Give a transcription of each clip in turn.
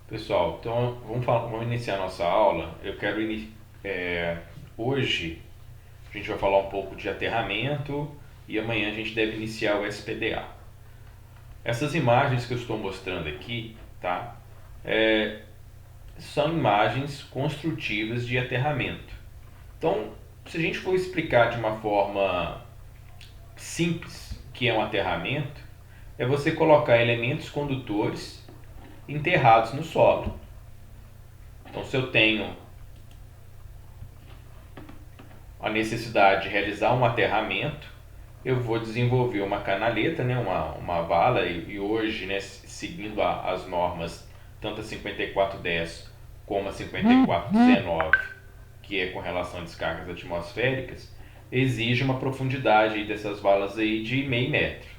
Pessoal, então vamos iniciar a nossa aula. Eu quero hoje a gente vai falar um pouco de aterramento e amanhã a gente deve iniciar o SPDA. Essas imagens que eu estou mostrando aqui, tá? São imagens construtivas de aterramento. Então, se a gente for explicar de uma forma simples o que é um aterramento, é você colocar elementos condutores enterrados no solo. Então, se eu tenho a necessidade de realizar um aterramento, eu vou desenvolver uma canaleta, né, uma vala, e hoje, né, seguindo as normas, tanto a 5410 como a 5419, que é com relação a descargas atmosféricas, exige uma profundidade dessas valas aí de meio metro.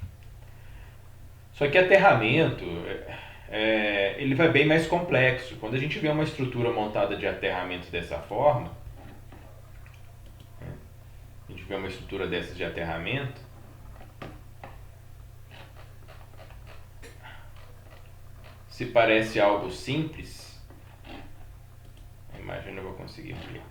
Só que aterramento, ele vai bem mais complexo. Quando a gente vê uma estrutura montada de aterramento dessa forma, a gente vê uma estrutura dessas de aterramento, se parece algo simples, a imagem eu não vou conseguir ampliar.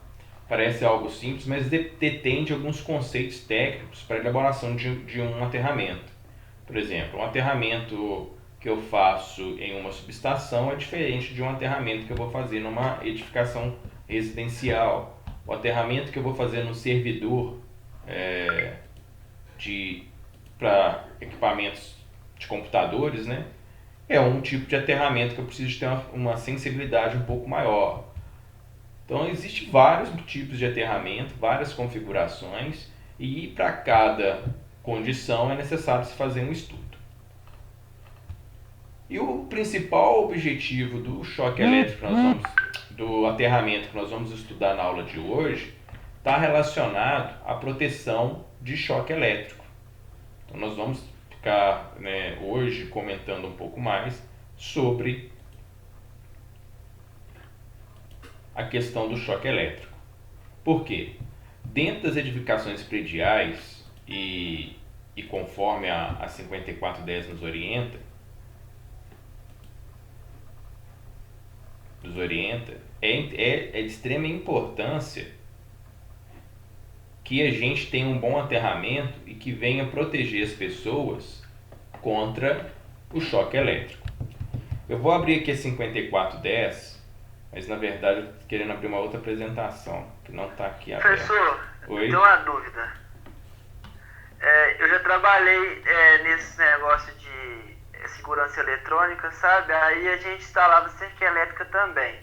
Parece algo simples, mas detende alguns conceitos técnicos para a elaboração de um aterramento. Por exemplo, um aterramento que eu faço em uma subestação é diferente de um aterramento que eu vou fazer numa edificação residencial. O aterramento que eu vou fazer no servidor para equipamentos de computadores, né, é um tipo de aterramento que eu preciso ter uma sensibilidade um pouco maior. Então, existem vários tipos de aterramento, várias configurações, e para cada condição é necessário se fazer um estudo. E o principal objetivo do choque elétrico, do aterramento que nós vamos estudar na aula de hoje, está relacionado à proteção de choque elétrico. Então, nós vamos ficar, né, hoje comentando um pouco mais sobre a questão do choque elétrico. Por quê? Dentro das edificações prediais e conforme a 5410 nos orienta, é de extrema importância que a gente tenha um bom aterramento e que venha proteger as pessoas contra o choque elétrico. Eu vou abrir aqui a 5410, mas na verdade eu estou querendo abrir uma outra apresentação que não está aqui aberta. Professor, Oi? tem uma dúvida. Eu já trabalhei nesse negócio de segurança eletrônica, sabe? Aí a gente instalava cerca elétrica também.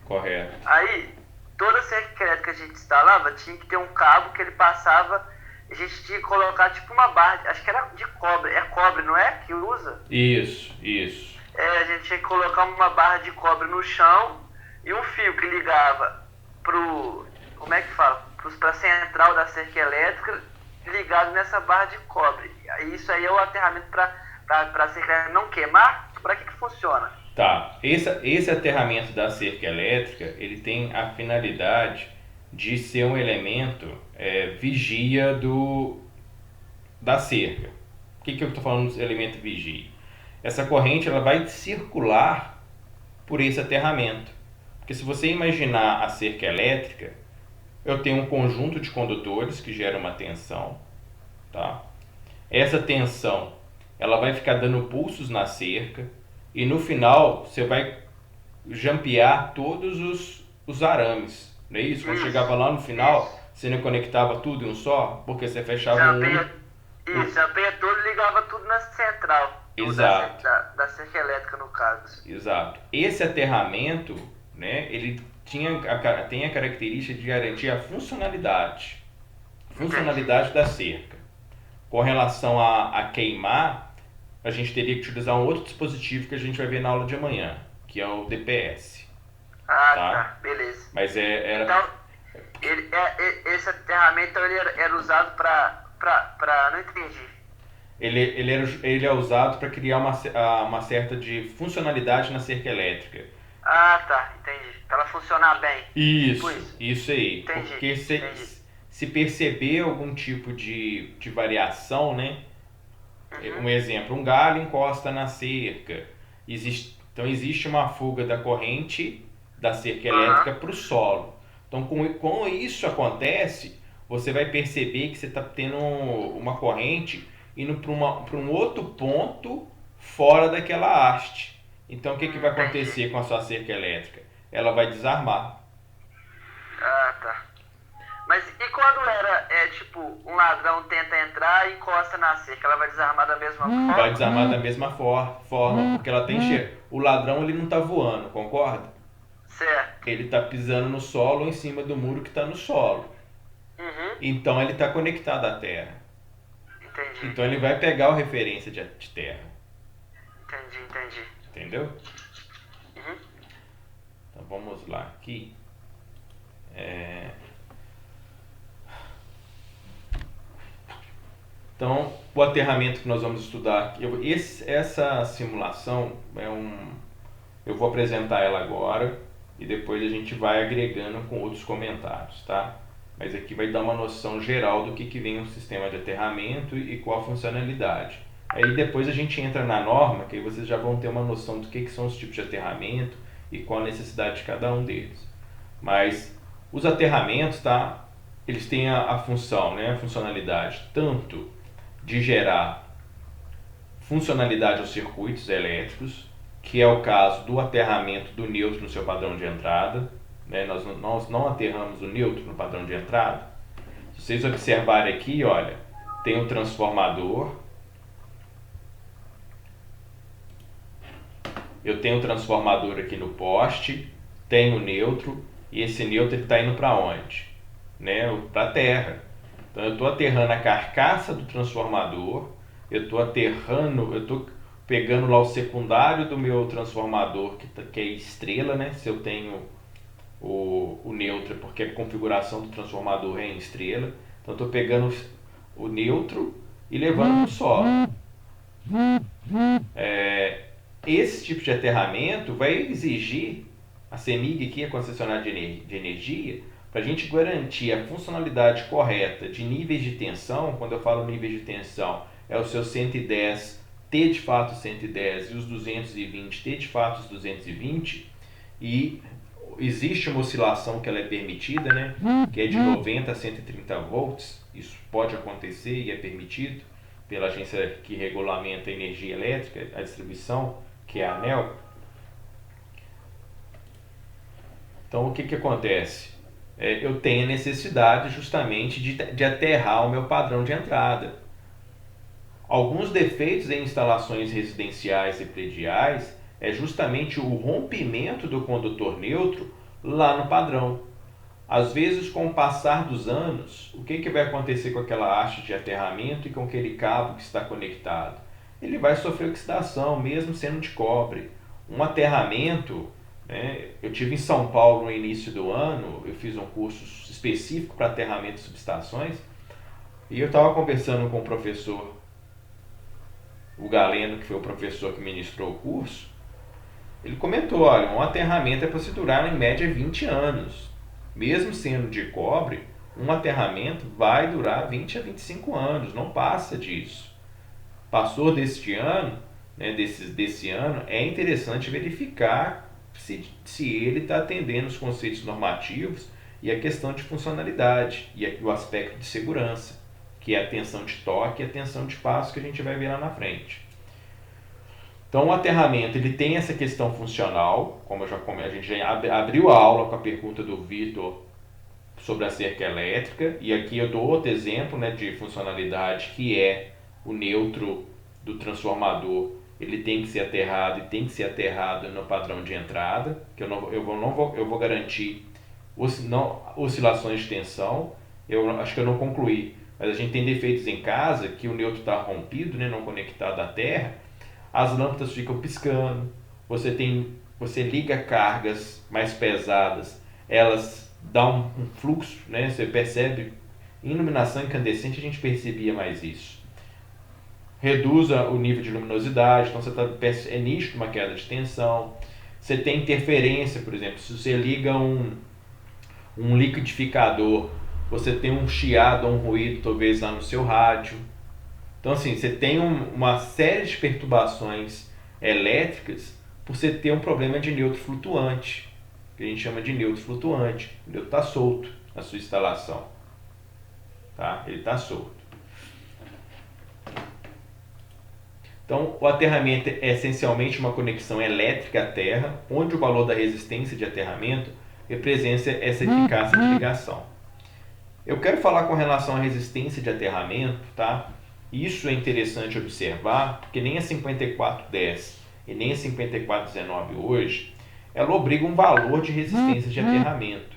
Correto. Aí, toda cerca elétrica que a gente instalava tinha que ter um cabo que ele passava. A gente tinha que colocar tipo uma barra, acho que era de cobre. É cobre, não é? Que usa? Isso. A gente tinha que colocar uma barra de cobre no chão e um fio que ligava como é que fala? Pra central da cerca elétrica ligado nessa barra de cobre. Isso aí é o aterramento para a cerca elétrica não queimar? Para que funciona? Tá, esse aterramento da cerca elétrica, ele tem a finalidade de ser um elemento vigia da cerca. O que eu estou falando do elemento vigia? Essa corrente ela vai circular por esse aterramento. Porque se você imaginar a cerca elétrica, eu tenho um conjunto de condutores que gera uma tensão, tá? Essa tensão ela vai ficar dando pulsos na cerca e no final você vai jampear todos os arames, não é isso? Quando chegava lá no final, você não conectava tudo em um só, porque você fechava jampeia todo e ligava tudo na central. Exato. Da cerca elétrica, no caso. Exato. Esse aterramento, né, ele tem a característica de garantir a funcionalidade da cerca. Com relação a queimar, a gente teria que utilizar um outro dispositivo que a gente vai ver na aula de amanhã, que é o DPS. Tá, beleza. Mas Então, esse aterramento ele era usado para não entendi. Ele é usado para criar uma certa de funcionalidade na cerca elétrica. Tá, entendi. Para ela funcionar bem. Isso aí. Entendi, Porque se perceber algum tipo de variação, né? Um exemplo, um galho encosta na cerca, Então existe uma fuga da corrente da cerca Aham. elétrica para o solo. Então com isso acontece, você vai perceber que você está tendo uma corrente indo para um outro ponto fora daquela haste. Então o que vai Entendi. acontecer com a sua cerca elétrica? Ela vai desarmar. Ah, tá. Mas e quando tipo, um ladrão tenta entrar e encosta na cerca, ela vai desarmar da mesma Vai forma? desarmar da mesma forma, porque ela tem o ladrão ele não está voando, concorda? Certo. Ele está pisando no solo ou em cima do muro que está no solo. Uhum. Então ele está conectado à terra. Entendi. Então ele vai pegar a referência de terra. Entendi. Entendeu? Uhum. Então vamos lá aqui. Então o aterramento que nós vamos estudar, essa simulação eu vou apresentar ela agora e depois a gente vai agregando com outros comentários, tá? Mas aqui vai dar uma noção geral do que vem um sistema de aterramento e qual a funcionalidade. Aí depois a gente entra na norma, que aí vocês já vão ter uma noção do que são os tipos de aterramento e qual a necessidade de cada um deles. Mas os aterramentos, tá? Eles têm a função, né? A funcionalidade tanto de gerar funcionalidade aos circuitos elétricos, que é o caso do aterramento do neutro no seu padrão de entrada. Né? Nós não aterramos o neutro no padrão de entrada. Se vocês observarem aqui, olha, tem um transformador. Eu tenho um transformador aqui no poste, tenho o neutro, e esse neutro está indo para onde? Né? Para a terra. Então eu estou aterrando a carcaça do transformador, eu estou pegando lá o secundário do meu transformador, que é estrela, né? Se eu tenho o neutro, porque a configuração do transformador é em estrela. Então estou pegando o neutro e levando para o solo. Esse tipo de aterramento vai exigir a CEMIG aqui, a concessionária de energia, para a gente garantir a funcionalidade correta de níveis de tensão. Quando eu falo níveis de tensão, é o seu 110 ter de fato 110 e os 220 ter de fato os 220, e existe uma oscilação que ela é permitida, né, que é de 90 a 130 volts. Isso pode acontecer e é permitido pela agência que regulamenta a energia elétrica, a distribuição, que é a ANEEL. Então o que acontece? Eu tenho a necessidade justamente de aterrar o meu padrão de entrada. Alguns defeitos em instalações residenciais e prediais é justamente o rompimento do condutor neutro lá no padrão. Às vezes, com o passar dos anos, o que vai acontecer com aquela haste de aterramento e com aquele cabo que está conectado? Ele vai sofrer oxidação, mesmo sendo de cobre. Um aterramento, né? Eu tive em São Paulo no início do ano, eu fiz um curso específico para aterramento de subestações, e eu estava conversando com o professor, o Galeno, que foi o professor que ministrou o curso. Ele comentou, olha, um aterramento é para se durar em média 20 anos. Mesmo sendo de cobre, um aterramento vai durar 20 a 25 anos, não passa disso. Passou deste ano, né, desse ano, é interessante verificar se ele está atendendo os conceitos normativos e a questão de funcionalidade e o aspecto de segurança, que é a tensão de toque e a tensão de passo, que a gente vai ver lá na frente. Então o aterramento ele tem essa questão funcional, como a gente já abriu a aula com a pergunta do Vitor sobre a cerca elétrica, e aqui eu dou outro exemplo, né, de funcionalidade, que é o neutro do transformador. Ele tem que ser aterrado e tem que ser aterrado no padrão de entrada, que eu vou garantir oscilações de tensão. Eu acho que eu não concluí, mas a gente tem defeitos em casa que o neutro está rompido, né, não conectado à terra. As lâmpadas ficam piscando, você liga cargas mais pesadas, elas dão um fluxo, né? Você percebe, em iluminação incandescente a gente percebia mais isso. Reduz o nível de luminosidade, então é nítido uma queda de tensão. Você tem interferência, por exemplo, se você liga um liquidificador, você tem um chiado ou um ruído talvez lá no seu rádio. Então assim, você tem uma série de perturbações elétricas por você ter um problema de neutro flutuante, que a gente chama de neutro flutuante. O neutro está solto na sua instalação. Tá? Ele está solto. Então, o aterramento é essencialmente uma conexão elétrica à terra, onde o valor da resistência de aterramento representa essa eficácia de ligação. Eu quero falar com relação à resistência de aterramento, tá? Isso é interessante observar, porque nem a 5410 e nem a 5419 hoje, ela obriga um valor de resistência de aterramento.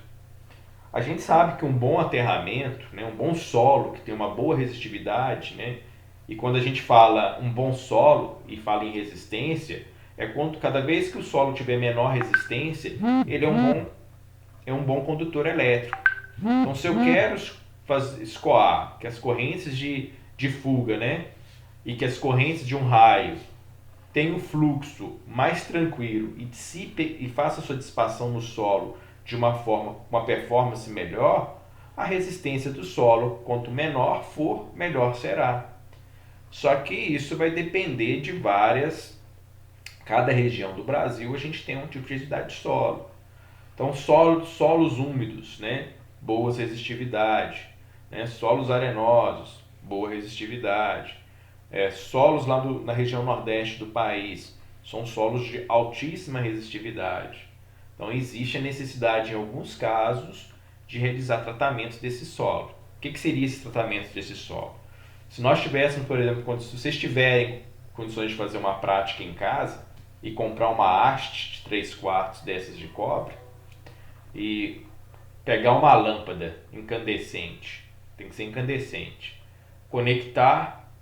A gente sabe que um bom aterramento, né, um bom solo que tem uma boa resistividade, né, e quando a gente fala um bom solo e fala em resistência, é quando cada vez que o solo tiver menor resistência, ele é um bom condutor elétrico. Então, se eu quero escoar que as correntes de fuga, né, e que as correntes de um raio tenham um fluxo mais tranquilo e dissipe e faça sua dissipação no solo de uma forma, uma performance melhor, a resistência do solo, quanto menor for, melhor será. Só que isso vai depender de cada região do Brasil a gente tem um tipo de resistividade de solo. Então, solos úmidos, né, boas resistividade, né, solos arenosos, boa resistividade, solos lá na região nordeste do país, são solos de altíssima resistividade. Então, existe a necessidade, em alguns casos, de realizar tratamentos desse solo. O que seria esse tratamento desse solo? Se nós tivéssemos, por exemplo, se vocês tiverem condições de fazer uma prática em casa e comprar uma haste de 3/4 dessas de cobre e pegar uma lâmpada incandescente, tem que ser incandescente, conectar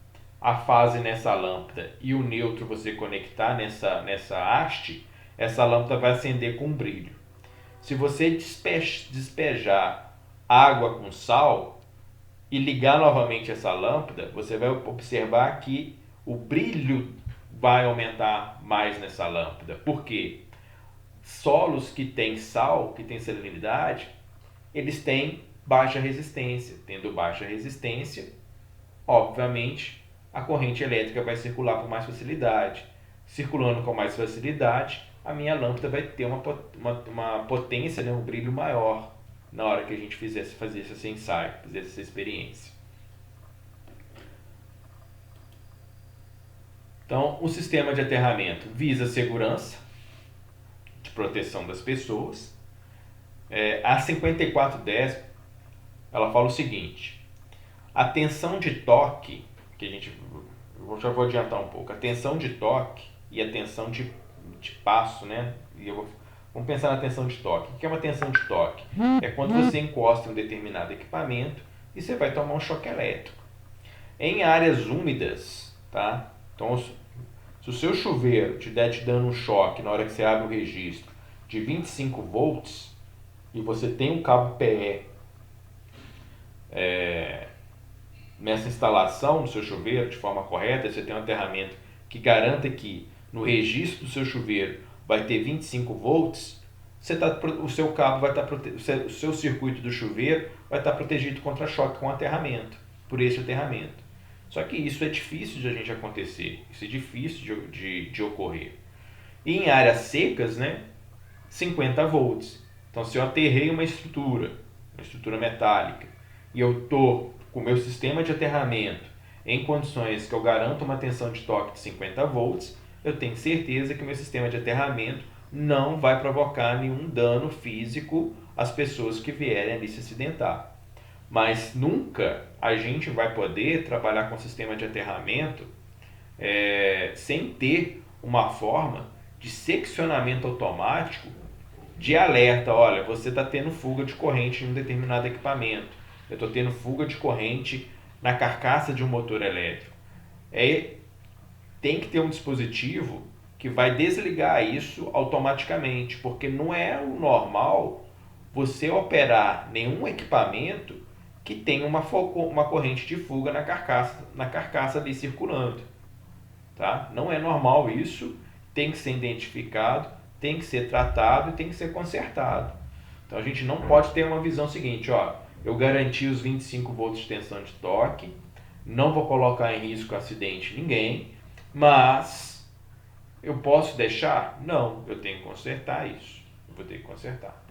a fase nessa lâmpada e o neutro você conectar nessa haste, essa lâmpada vai acender com brilho. Se você despejar água com sal e ligar novamente essa lâmpada, você vai observar que o brilho vai aumentar mais nessa lâmpada. Por quê? Solos que têm sal, que têm salinidade, eles têm baixa resistência. Tendo baixa resistência, obviamente, a corrente elétrica vai circular com mais facilidade. Circulando com mais facilidade, a minha lâmpada vai ter uma potência, né, um brilho maior na hora que a gente fazer esse ensaio, fizesse essa experiência. Então, o sistema de aterramento visa a segurança de proteção das pessoas. A 5410, ela fala o seguinte: a tensão de toque, já vou adiantar um pouco, a tensão de toque e a tensão de passo, né? Vamos pensar na tensão de toque. O que é uma tensão de toque? É quando você encosta em um determinado equipamento e você vai tomar um choque elétrico. Em áreas úmidas, tá? Então, se o seu chuveiro estiver te dando um choque na hora que você abre o registro de 25 volts e você tem um cabo PE nessa instalação do seu chuveiro de forma correta, você tem um aterramento que garanta que no registro do seu chuveiro vai ter 25 volts, o seu cabo vai estar o seu circuito do chuveiro vai estar protegido contra choque com aterramento, por esse aterramento. Só que isso é difícil de a gente acontecer, isso é difícil de ocorrer. E em áreas secas, né, 50 volts. Então, se eu aterrei uma estrutura metálica, e eu estou com o meu sistema de aterramento em condições que eu garanto uma tensão de toque de 50 volts, eu tenho certeza que o meu sistema de aterramento não vai provocar nenhum dano físico às pessoas que vierem ali se acidentar. Mas nunca a gente vai poder trabalhar com sistema de aterramento sem ter uma forma de seccionamento automático de alerta. Olha, você está tendo fuga de corrente em um determinado equipamento. Eu estou tendo fuga de corrente na carcaça de um motor elétrico. Tem que ter um dispositivo que vai desligar isso automaticamente, porque não é o normal você operar nenhum equipamento que tenha uma corrente de fuga na carcaça ali circulando. Tá? Não é normal isso, tem que ser identificado, tem que ser tratado e tem que ser consertado. Então a gente não pode ter uma visão seguinte: eu garanti os 25 volts de tensão de toque, não vou colocar em risco acidente ninguém, mas Eu posso deixar? Não, eu tenho que consertar isso. Eu vou ter que consertar.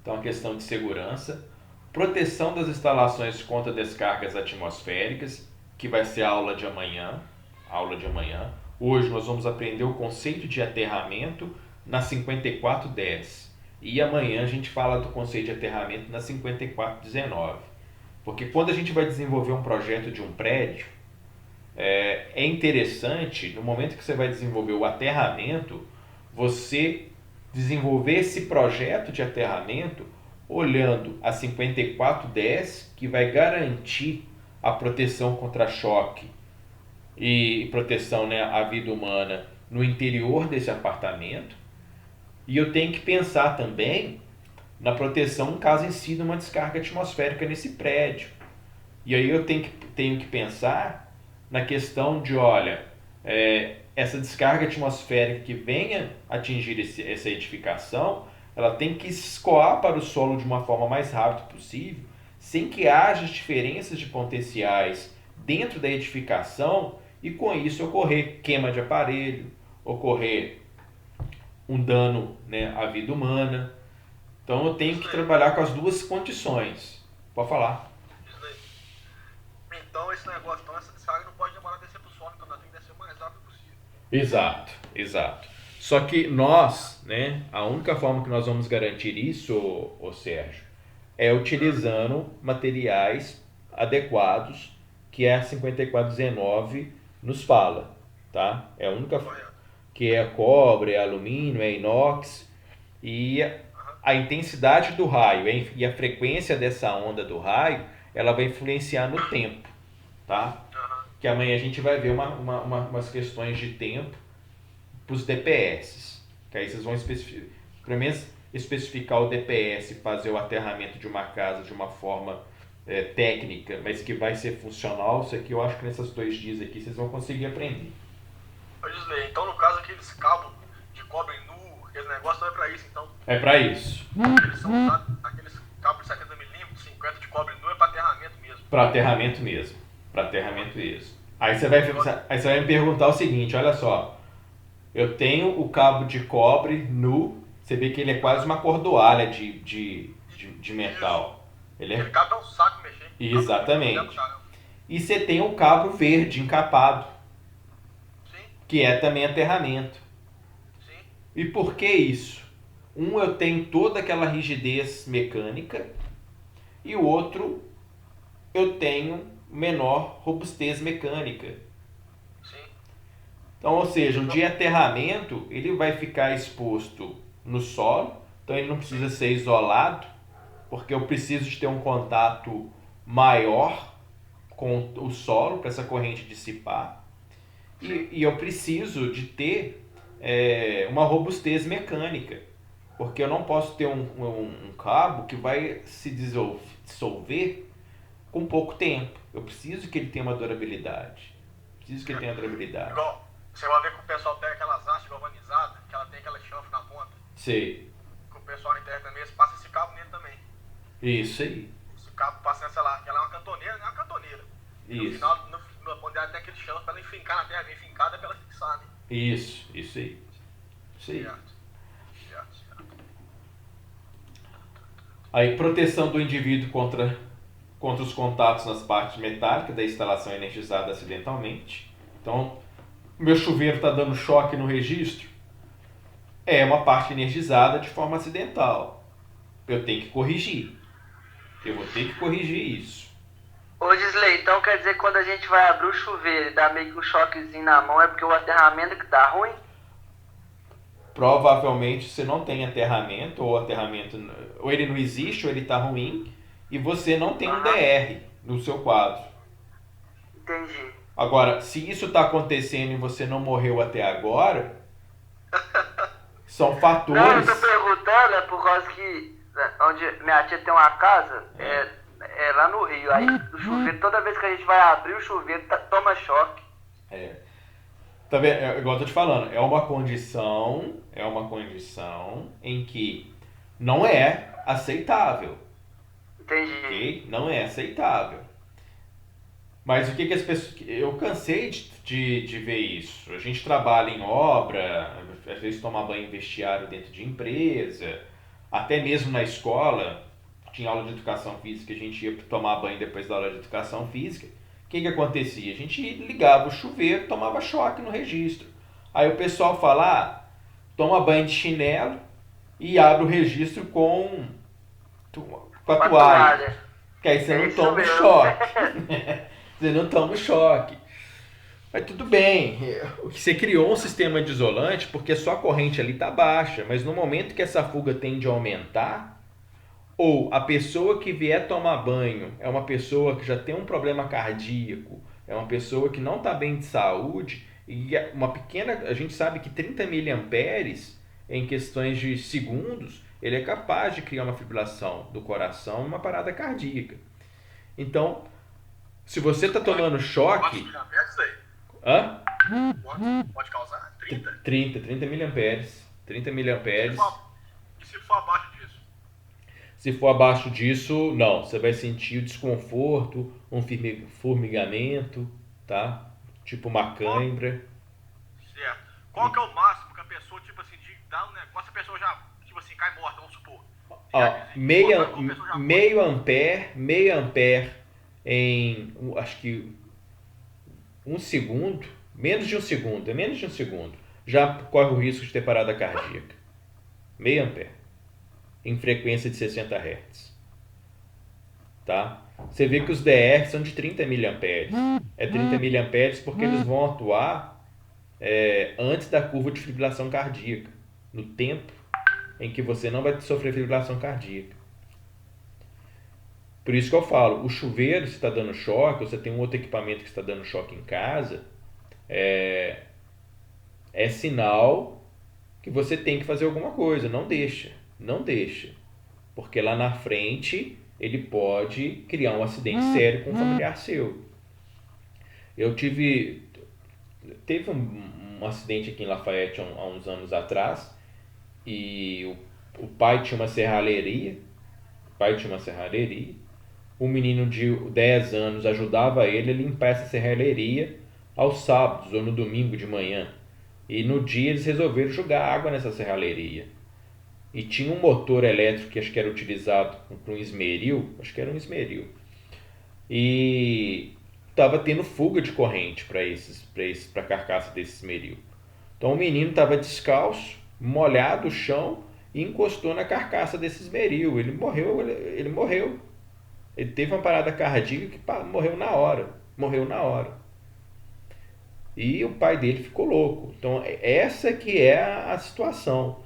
Então, a questão de segurança, proteção das instalações contra descargas atmosféricas, que vai ser a aula de amanhã. Aula de amanhã. Hoje nós vamos aprender o conceito de aterramento na 5410. E amanhã a gente fala do conceito de aterramento na 5419. Porque quando a gente vai desenvolver um projeto de um prédio, é interessante, no momento que você vai desenvolver o aterramento, você desenvolver esse projeto de aterramento olhando a 5410, que vai garantir a proteção contra choque e proteção, né, à vida humana no interior desse apartamento. E eu tenho que pensar também na proteção caso incida uma descarga atmosférica nesse prédio. E aí eu tenho que pensar na questão de, olha, essa descarga atmosférica que venha atingir essa edificação, ela tem que escoar para o solo de uma forma mais rápida possível, sem que haja diferenças de potenciais dentro da edificação e com isso ocorrer queima de aparelho, ocorrer um dano, né, à vida humana. Então eu tenho que trabalhar com as duas condições. Pode falar. Então esse negócio, então essa descarga não pode demorar a descer pro solo, então ela tem que descer o mais rápido possível. Exato, exato. Só que nós, né, a única forma que nós vamos garantir isso, ô Sérgio, é utilizando materiais adequados, que a 5419 nos fala, tá? É a única, que é cobre, é alumínio, é inox, e a intensidade do raio e a frequência dessa onda do raio, ela vai influenciar no tempo, tá? Que amanhã a gente vai ver umas questões de tempo para os DPS, que aí vocês vão pelo menos especificar o DPS, fazer o aterramento de uma casa de uma forma técnica, mas que vai ser funcional. Isso aqui eu acho que nesses 2 dias aqui vocês vão conseguir aprender. Então, no caso, aqueles cabos de cobre nu, aquele negócio não é pra isso, então? É pra isso. Eles são usados, aqueles cabos de 70mm, 50 de cobre nu é pra aterramento mesmo. Pra aterramento mesmo. Pra aterramento mesmo. Aí você vai me perguntar o seguinte, olha só. Eu tenho o cabo de cobre nu, você vê que ele é quase uma cordoalha de metal. Aquele cabo é um saco mexer. Exatamente. E você tem o cabo verde encapado, que é também aterramento. Sim. E por que isso? Um eu tenho toda aquela rigidez mecânica e o outro eu tenho menor robustez mecânica. Sim. Então, ou seja, o de aterramento ele vai ficar exposto no solo, então ele não precisa ser isolado, porque eu preciso de ter um contato maior com o solo para essa corrente dissipar. E eu preciso de ter uma robustez mecânica, porque eu não posso ter um cabo que vai se dissolver com pouco tempo. Eu preciso que ele tenha uma durabilidade. Igual, você vai ver que o pessoal tem aquelas hastes galvanizadas, que ela tem aquela chanfre na ponta. Sei. Que o pessoal na internet também, passa esse cabo nele também. Isso aí. Esse cabo passa nessa lá, que ela é uma cantoneira, não é uma cantoneira. Isso. No final, no dela tem aquele chanfre pra ela enfincar na terra, bem fincada pra ela fixar, né? Isso aí. Isso aí. Certo. Aí, proteção do indivíduo contra os contatos nas partes metálicas da instalação energizada acidentalmente. Então, meu chuveiro está dando choque no registro. É uma parte energizada de forma acidental. Eu tenho que corrigir. Eu vou ter que corrigir isso. Ô Gisley, então quer dizer que quando a gente vai abrir o chuveiro e dá meio que um choquezinho na mão, é porque o aterramento que tá ruim? Provavelmente você não tem aterramento, ou ele não existe, ou ele está ruim, e você não tem um DR no seu quadro. Entendi. Agora, se isso está acontecendo e você não morreu até agora, são fatores... Não, eu tô perguntando, é por causa que onde minha tia tem uma casa, é lá no Rio. Aí o chuveiro, toda vez que a gente vai abrir o chuveiro, toma choque. Tá vendo? Igual eu tô te falando, é uma condição em que não é aceitável. Entendi. Okay? Não é aceitável. Mas o que as pessoas... Eu cansei de de ver isso. A gente trabalha em obra, às vezes tomar banho em vestiário dentro de empresa, até mesmo na escola, tinha aula de educação física, a gente ia tomar banho depois da aula de educação física. O que acontecia? A gente ligava o chuveiro, tomava choque no registro. Aí o pessoal fala, toma banho de chinelo e abre o registro com a toalha. Que aí você não toma o choque. Você não toma o choque. Mas tudo bem, você criou um sistema de isolante porque só a corrente ali está baixa, mas no momento que essa fuga tende a aumentar, ou a pessoa que vier tomar banho é uma pessoa que já tem um problema cardíaco, é uma pessoa que não está bem de saúde, e uma pequena, a gente sabe que 30 miliamperes em questões de segundos, ele é capaz de criar uma fibrilação do coração e uma parada cardíaca. Então, se você está tomando choque... Hã? Pode causar 30? 30 miliamperes. 30 miliamperes. E se for abaixo disso? Se for abaixo disso, não. Você vai sentir o desconforto, um formigamento, tá? Tipo uma cãibra. Certo. Qual que é o máximo que a pessoa, tipo assim, de dar um negócio, a pessoa já, tipo assim, cai morta, vamos supor. Meio ampere em, acho que um segundo, menos de um segundo, já corre o risco de ter parada cardíaca. Meio ampere, em frequência de 60 Hz. Tá? Você vê que os DR são de 30 miliamperes. É 30 miliamperes porque eles vão atuar antes da curva de fibrilação cardíaca, no tempo em que você não vai sofrer fibrilação cardíaca. Por isso que eu falo, o chuveiro, se está dando choque, ou você tem um outro equipamento que está dando choque em casa, é sinal que você tem que fazer alguma coisa. Não deixa. Porque lá na frente ele pode criar um acidente sério com um familiar seu. Teve um acidente aqui em Lafayette há uns anos atrás, e o pai tinha uma serralheria, um menino de 10 anos ajudava ele a limpar essa serralheria aos sábados ou no domingo de manhã. E no dia eles resolveram jogar água nessa serralheria. E tinha um motor elétrico que acho que era utilizado para um esmeril, e estava tendo fuga de corrente para a carcaça desse esmeril. Então o menino estava descalço, molhado o chão, e encostou na carcaça desse esmeril. Ele morreu. Ele teve uma parada cardíaca que morreu na hora. E o pai dele ficou louco. Então, essa que é a situação.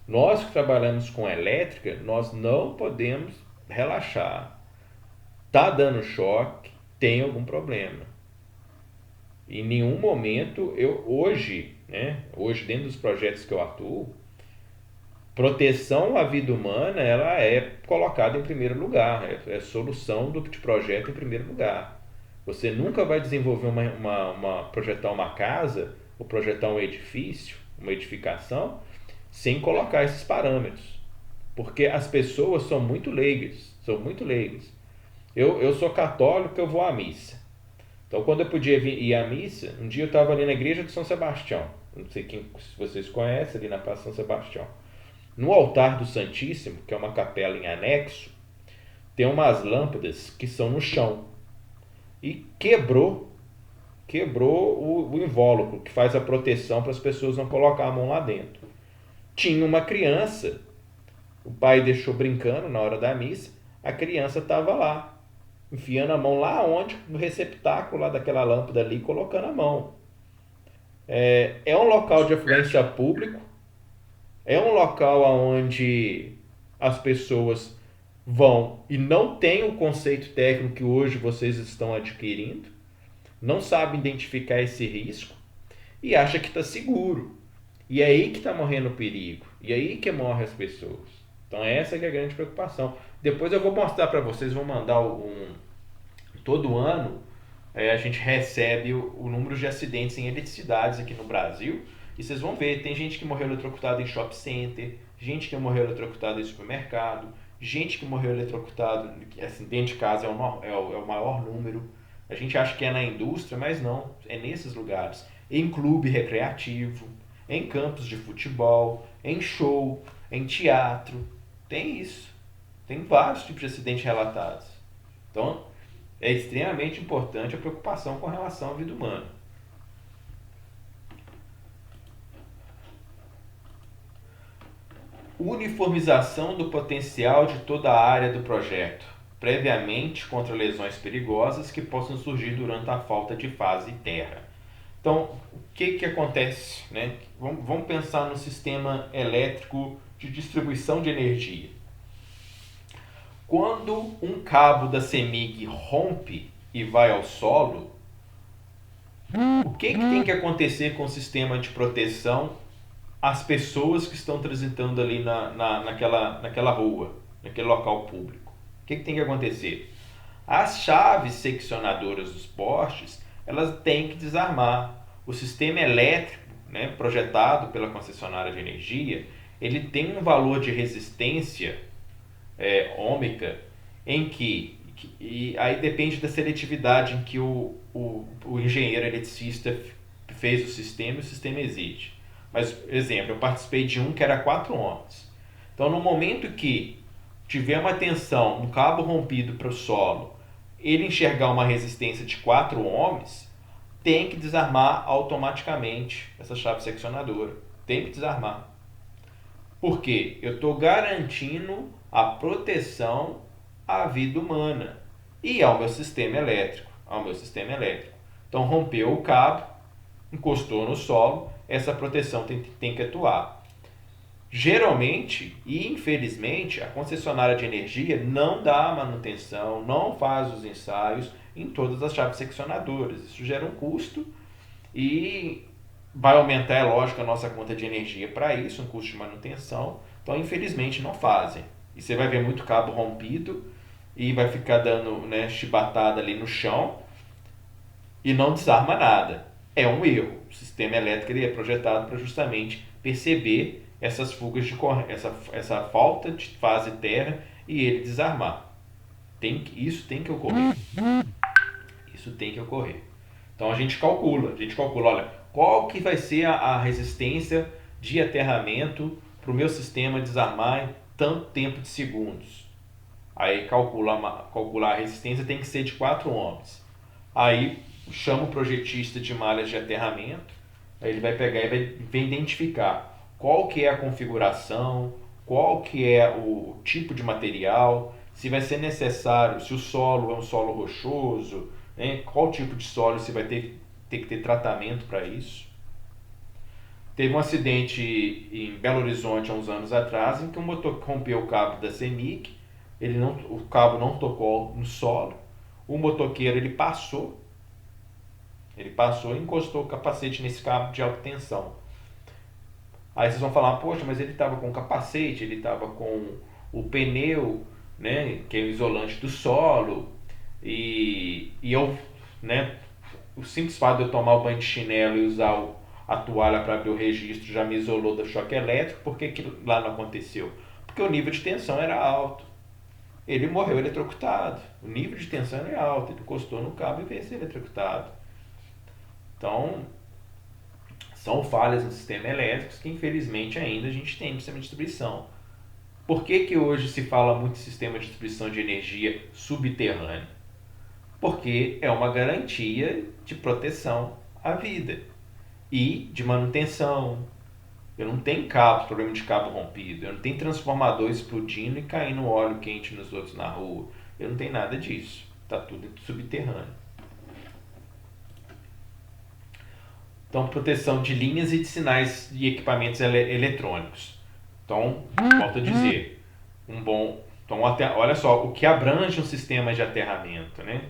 Nós que trabalhamos com elétrica, nós não podemos relaxar. Tá dando choque, tem algum problema. Em nenhum momento, hoje, dentro dos projetos que eu atuo, proteção à vida humana, ela é colocada em primeiro lugar, é solução de projeto em primeiro lugar. Você nunca vai desenvolver projetar uma casa, ou projetar um edifício, uma edificação, sem colocar esses parâmetros. Porque as pessoas são muito leigas. Eu sou católico, eu vou à missa. Então, quando eu podia ir à missa, um dia eu estava ali na igreja de São Sebastião. Não sei se vocês conhecem, ali na Praça São Sebastião. No altar do Santíssimo, que é uma capela em anexo, tem umas lâmpadas que são no chão. E quebrou o invólucro, que faz a proteção para as pessoas não colocar a mão lá dentro. Tinha uma criança, o pai deixou brincando na hora da missa, a criança estava lá, enfiando a mão lá onde, no receptáculo lá daquela lâmpada ali, colocando a mão. É um local de afluência público, é um local onde as pessoas vão e não têm o conceito técnico que hoje vocês estão adquirindo, não sabem identificar esse risco e acha que está seguro. E é aí que está morrendo o perigo, e é aí que morrem as pessoas. Então essa que é a grande preocupação. Depois eu vou mostrar para vocês, vou mandar todo ano a gente recebe o número de acidentes em eletricidades aqui no Brasil. E vocês vão ver, tem gente que morreu eletrocutada em shopping center, gente que morreu eletrocutada em supermercado, gente que morreu eletrocutada, assim, dentro de casa é o maior número, A gente acha que é na indústria, mas não, é nesses lugares. Em clube recreativo, em campos de futebol, em show, em teatro. Tem isso. Tem vários tipos de acidentes relatados. Então, é extremamente importante a preocupação com relação à vida humana. Uniformização do potencial de toda a área do projeto, previamente contra lesões perigosas que possam surgir durante a falta de fase terra. Então, o que acontece? Né? Vamos pensar no sistema elétrico de distribuição de energia. Quando um cabo da CEMIG rompe e vai ao solo, o que tem que acontecer com o sistema de proteção às pessoas que estão transitando ali naquela rua, naquele local público? O que tem que acontecer? As chaves seccionadoras dos postes, elas têm que desarmar. O sistema elétrico, né, projetado pela concessionária de energia, ele tem um valor de resistência ômica em e aí depende da seletividade em que o engenheiro eletricista fez o sistema e o sistema exige. Mas, exemplo, eu participei de um que era 4 ohms. Então, no momento que tiver uma tensão, um cabo rompido para o solo, ele enxergar uma resistência de 4 ohms, tem que desarmar automaticamente essa chave seccionadora. Tem que desarmar. Por quê? Eu estou garantindo a proteção à vida humana e ao meu sistema elétrico. Então, rompeu o cabo, encostou no solo, essa proteção tem que atuar. Geralmente e infelizmente, a concessionária de energia não dá manutenção, não faz os ensaios em todas as chaves seccionadoras. Isso gera um custo e vai aumentar, é lógico, a nossa conta de energia para isso, um custo de manutenção. Então, infelizmente, não fazem. E você vai ver muito cabo rompido e vai ficar dando, né, chibatada ali no chão e não desarma nada. É um erro. O sistema elétrico ele é projetado para justamente perceber essas fugas de corrente, essa falta de fase terra e ele desarmar. Isso tem que ocorrer. Isso tem que ocorrer. Então a gente calcula, olha, qual que vai ser a resistência de aterramento para o meu sistema desarmar em tanto tempo de segundos. Aí calcular a resistência tem que ser de 4 ohms. Aí chama o projetista de malhas de aterramento, aí ele vai pegar e vai identificar qual que é a configuração, qual que é o tipo de material, se vai ser necessário, se o solo é um solo rochoso, né, qual tipo de solo você vai ter que ter tratamento para isso. Teve um acidente em Belo Horizonte há uns anos atrás em que um motor rompeu o cabo da CEMIG, o cabo não tocou no solo, o motoqueiro ele passou e encostou o capacete nesse cabo de alta tensão. Aí vocês vão falar, poxa, mas ele estava com o capacete, ele estava com o pneu, né, que é o isolante do solo, e eu, né, o simples fato de eu tomar o banho de chinelo e usar a toalha para abrir o registro já me isolou do choque elétrico. Por que lá não aconteceu? Porque o nível de tensão era alto. Ele morreu eletrocutado. O nível de tensão era alto. Ele encostou no cabo e veio ser eletrocutado. Então, são falhas no sistema elétrico que infelizmente ainda a gente tem no sistema de distribuição. Por que hoje se fala muito em sistema de distribuição de energia subterrâneo? Porque é uma garantia de proteção à vida e de manutenção. Eu não tenho problema de cabo rompido, eu não tenho transformador explodindo e caindo óleo quente nos outros na rua. Eu não tenho nada disso. Está tudo subterrâneo. Então, proteção de linhas e de sinais de equipamentos eletrônicos. Então, volto a dizer, então, olha só, o que abrange um sistema de aterramento, né?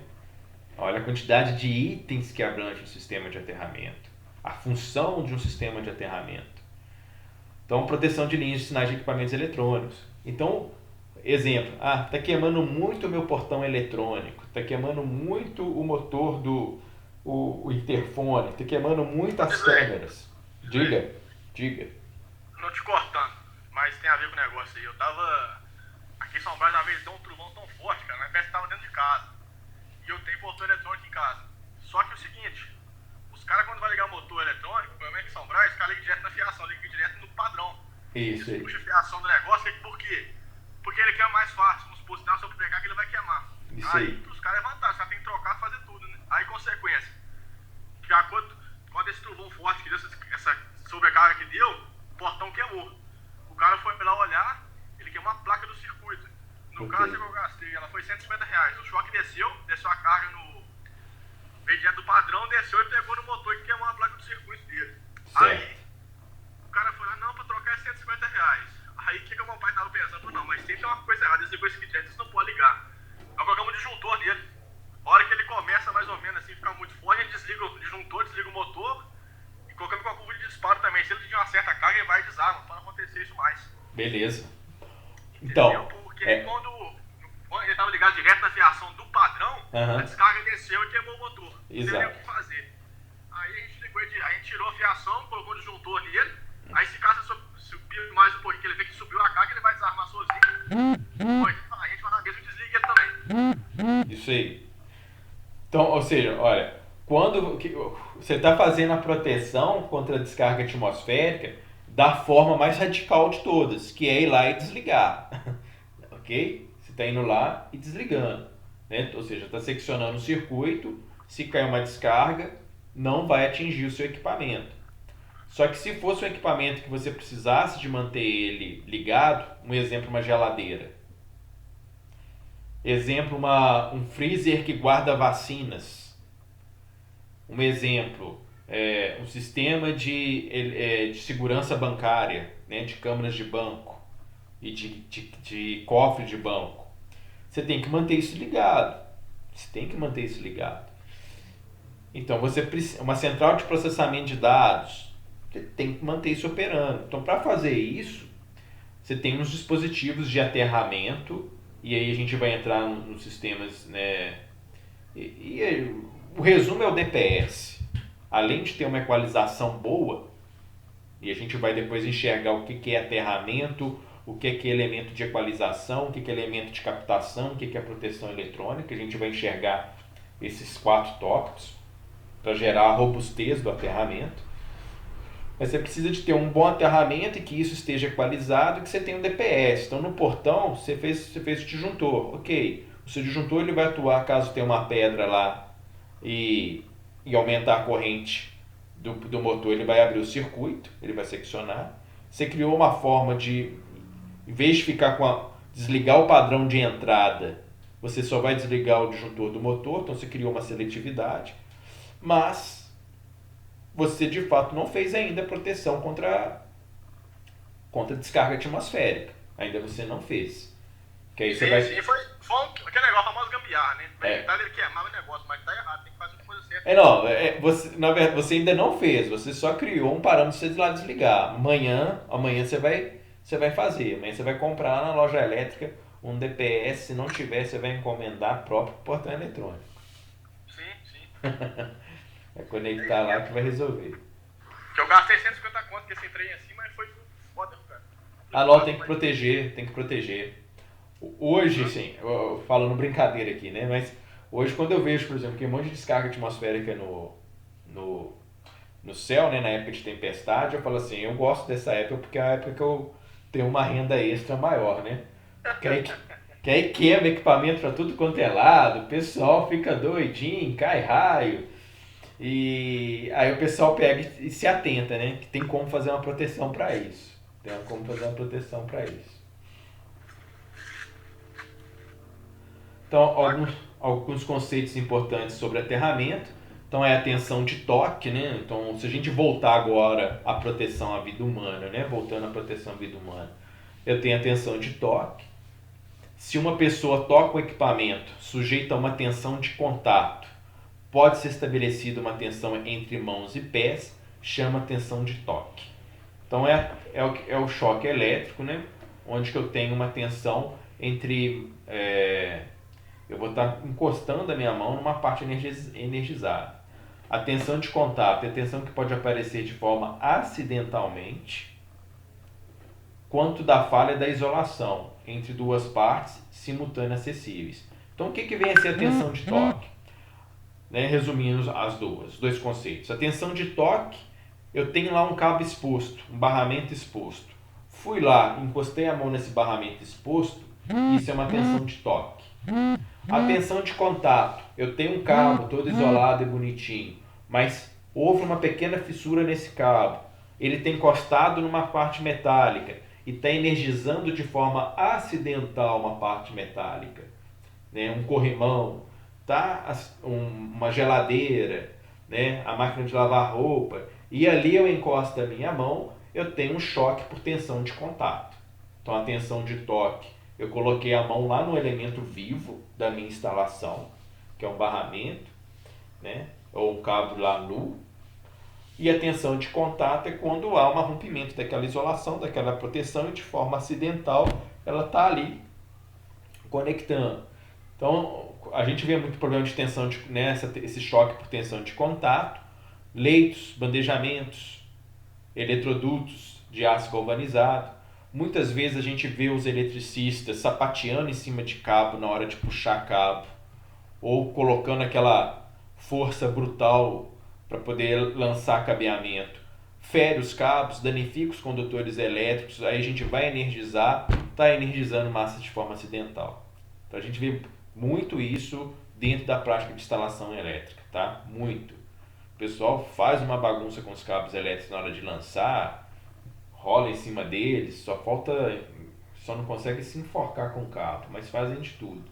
Olha a quantidade de itens que abrange um sistema de aterramento. A função de um sistema de aterramento. Então, proteção de linhas de sinais de equipamentos eletrônicos. Então, exemplo, está queimando muito o meu portão eletrônico, está queimando muito o motor o interfone, está queimando muito as câmeras. Diga. Não te cortando, mas tem a ver com o negócio aí. Eu tava aqui em São Paulo, uma vez deu um trovão tão forte, cara, mas parece que tava dentro de casa. e eu tenho motor eletrônico em casa. Só que é o seguinte, os caras quando vai ligar o motor eletrônico, pelo menos em São Brás, os caras ligam direto na fiação, ligam direto no padrão. Isso aí. Puxa a fiação do negócio, por quê? Porque ele quer mais fácil, vamos supor, se dá sobre pegar que ele vai queimar. Isso aí. Pros caras é vantagem, os caras tem que trocar, fazer tudo, né? Aí, consequência, já quando esse trovão forte que deu, essa sobrecarga que deu, o portão queimou. O cara foi lá olhar, ele queimou a placa do circuito. No caso que eu gastei, ela foi R$150. O choque desceu a carga no veio direto do padrão, desceu e pegou no motor e queimou a placa do circuito dele. Certo. Aí, o cara falou, não, pra trocar é R$150. Aí, o que o meu pai tava pensando? Falou, não, mas sempre tem uma coisa errada, esse negócio aqui direto, você não pode ligar. Nós colocamos um disjuntor nele. A hora que ele começa, mais ou menos assim, ficar muito forte, a gente desliga o disjuntor, desliga o motor e colocamos com a curva de disparo também. Se ele tiver uma certa carga, ele vai e desarma, para não acontecer isso mais. Beleza. Entendeu? Então, Porque quando ele estava ligado direto na fiação do padrão, a descarga desceu e queimou o motor. Não sei nem o que fazer. Aí a gente ligou, a gente tirou a fiação, colocou o disjuntor nele. Aí se caso subir mais um pouquinho, que ele vê que subiu a carga, ele vai desarmar sozinho. A gente vai na mesa e desliga ele também. Isso aí. Então, ou seja, olha, quando você está fazendo a proteção contra a descarga atmosférica da forma mais radical de todas, que é ir lá e desligar. Ok? Você está indo lá e desligando. Né? Ou seja, está seccionando o circuito, se cair uma descarga, não vai atingir o seu equipamento. Só que se fosse um equipamento que você precisasse de manter ele ligado, um exemplo, uma geladeira. Exemplo, um freezer que guarda vacinas. Um exemplo, um sistema de segurança bancária, né, de câmaras de banco e de cofre de banco. Você tem que manter isso ligado. Então, uma central de processamento de dados, você tem que manter isso operando. Então, para fazer isso, você tem uns dispositivos de aterramento, e aí a gente vai entrar nos sistemas, né? O resumo é o DPS. Além de ter uma equalização boa, e a gente vai depois enxergar o que é aterramento, o que é elemento de equalização, o que é elemento de captação, o que é proteção eletrônica. A gente vai enxergar esses 4 tópicos para gerar a robustez do aterramento. Mas você precisa de ter um bom aterramento e que isso esteja equalizado e que você tenha um DPS. Então, no portão, você fez o disjuntor. Ok, o seu disjuntor ele vai atuar caso tenha uma pedra lá e aumentar a corrente do motor. Ele vai abrir o circuito, ele vai seccionar. Você criou uma forma de, em vez de ficar desligar o padrão de entrada, você só vai desligar o disjuntor do motor. Então, você criou uma seletividade. Mas você de fato não fez ainda proteção contra descarga atmosférica. Ainda você não fez. Que aí você vai... Sim, foi aquele negócio, famoso gambiarra, né? Ele queimava o negócio, mas tá errado, tem que fazer a coisa certa. Na verdade, você ainda não fez, você só criou um parâmetro para você lá desligar. Amanhã você vai fazer. Amanhã você vai comprar na loja elétrica um DPS, se não tiver, você vai encomendar próprio portão eletrônico. Sim. É conectar lá que vai resolver. Que eu gastei 150 conto que esse trem assim, mas foi foda, cara. Não, tem que proteger. Hoje, sim, falando brincadeira aqui, né? Mas hoje quando eu vejo, por exemplo, que um monte de descarga atmosférica no céu, né? Na época de tempestade, eu falo assim, eu gosto dessa época porque é a época que eu tenho uma renda extra maior, né? Que aí quebra equipamento para tudo quanto é lado, o pessoal fica doidinho, cai raio. E aí o pessoal pega e se atenta, né? Que tem como fazer uma proteção para isso. Então, alguns conceitos importantes sobre aterramento. Então, é a tensão de toque, né? Então, se a gente voltar agora à proteção à vida humana, né? Voltando à proteção à vida humana, eu tenho a tensão de toque. Se uma pessoa toca o equipamento sujeito a uma tensão de contato, pode ser estabelecida uma tensão entre mãos e pés, chama tensão de toque. Então é o choque elétrico, né? Onde que eu tenho uma tensão entre... eu vou estar encostando a minha mão numa parte energizada. A tensão de contato é a tensão que pode aparecer de forma acidentalmente, quanto da falha da isolação entre duas partes simultâneas acessíveis. Então o que vem a ser a tensão de toque? né, resumindo os dois conceitos. A tensão de toque, eu tenho lá um cabo exposto, um barramento exposto. Fui lá, encostei a mão nesse barramento exposto, isso é uma tensão de toque. A tensão de contato, eu tenho um cabo todo isolado e bonitinho, mas houve uma pequena fissura nesse cabo. Ele está encostado numa parte metálica e está energizando de forma acidental uma parte metálica, né? Um corrimão, tá? Uma geladeira, né? A máquina de lavar roupa, e ali eu encosto a minha mão, eu tenho um choque por tensão de contato. Então a tensão de toque, eu coloquei a mão lá no elemento vivo da minha instalação, que é um barramento, né? Ou um cabo lá nu. E a tensão de contato é quando há um rompimento daquela isolação, daquela proteção, e de forma acidental ela está ali conectando. Então a gente vê muito problema de tensão, esse choque por tensão de contato, leitos, bandejamentos, eletrodutos de aço galvanizado. Muitas vezes a gente vê os eletricistas sapateando em cima de cabo na hora de puxar cabo, ou colocando aquela força brutal para poder lançar cabeamento. Fere os cabos, danifica os condutores elétricos, aí a gente vai energizar, está energizando massa de forma acidental. Então a gente vê muito isso dentro da prática de instalação elétrica, tá? Muito. O pessoal faz uma bagunça com os cabos elétricos na hora de lançar, rola em cima deles, só não consegue se enforcar com o cabo, mas fazem de tudo.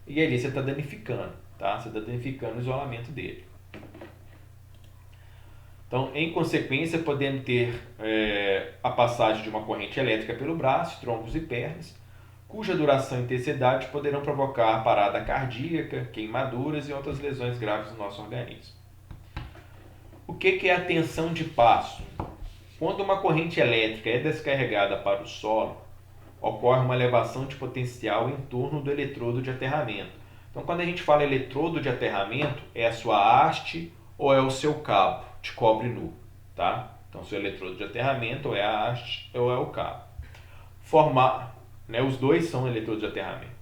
E ali você está danificando, tá? Você está danificando o isolamento dele. Então, em consequência, podemos ter a passagem de uma corrente elétrica pelo braço, troncos e pernas, cuja duração e intensidade poderão provocar parada cardíaca, queimaduras e outras lesões graves no nosso organismo. O que é a tensão de passo? Quando uma corrente elétrica é descarregada para o solo, ocorre uma elevação de potencial em torno do eletrodo de aterramento. Então, quando a gente fala eletrodo de aterramento, é a sua haste ou é o seu cabo de cobre nu, tá? Então, seu eletrodo de aterramento ou é a haste ou é o cabo. Os dois são eletrodos de aterramento.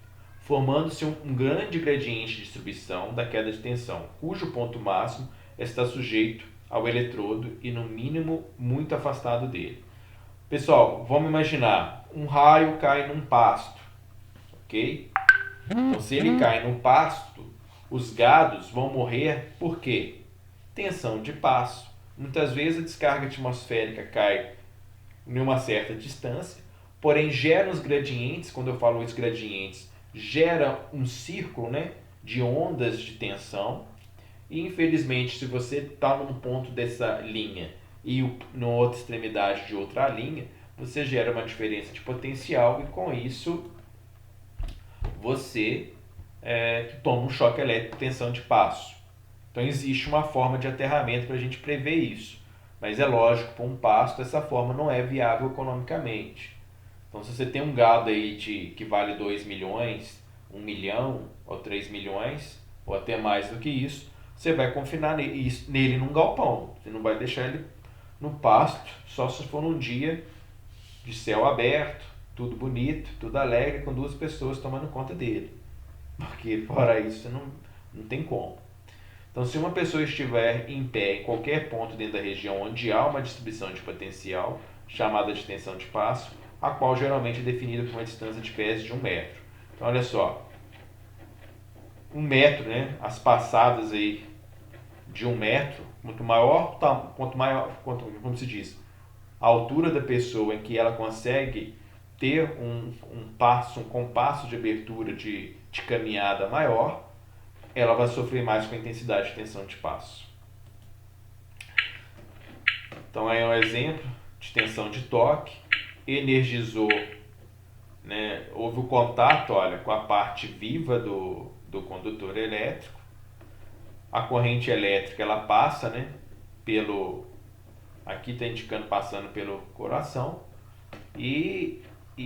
Formando-se um grande gradiente de distribuição da queda de tensão, cujo ponto máximo está sujeito ao eletrodo e, no mínimo, muito afastado dele. Pessoal, vamos imaginar, um raio cai num pasto, ok? Então, se ele cai num pasto, os gados vão morrer por quê? Tensão de passo. Muitas vezes a descarga atmosférica cai em uma certa distância, porém gera os gradientes, quando eu falo os gradientes, gera um círculo, né, de ondas de tensão, e infelizmente se você está num ponto dessa linha e na outra extremidade de outra linha, você gera uma diferença de potencial e com isso você toma um choque elétrico de tensão de passo. Então existe uma forma de aterramento para a gente prever isso, mas é lógico, para um pasto essa forma não é viável economicamente. Então se você tem um gado aí que vale 2 milhões, 1 milhão ou 3 milhões, ou até mais do que isso, você vai confinar nele num galpão. Você não vai deixar ele no pasto, só se for num dia de céu aberto, tudo bonito, tudo alegre, com 2 pessoas tomando conta dele. Porque fora isso você não tem como. Então, se uma pessoa estiver em pé em qualquer ponto dentro da região onde há uma distribuição de potencial, chamada de tensão de passo, a qual geralmente é definida por uma distância de pés de 1 metro. Então, olha só, 1 metro, né? As passadas aí de 1 metro, como se diz, a altura da pessoa em que ela consegue ter um compasso de abertura de caminhada maior, ela vai sofrer mais com a intensidade de tensão de passo. Então aí é um exemplo de tensão de toque, energizou, né? Houve o contato, olha, com a parte viva do condutor elétrico, a corrente elétrica ela passa, né, aqui está indicando passando pelo coração, e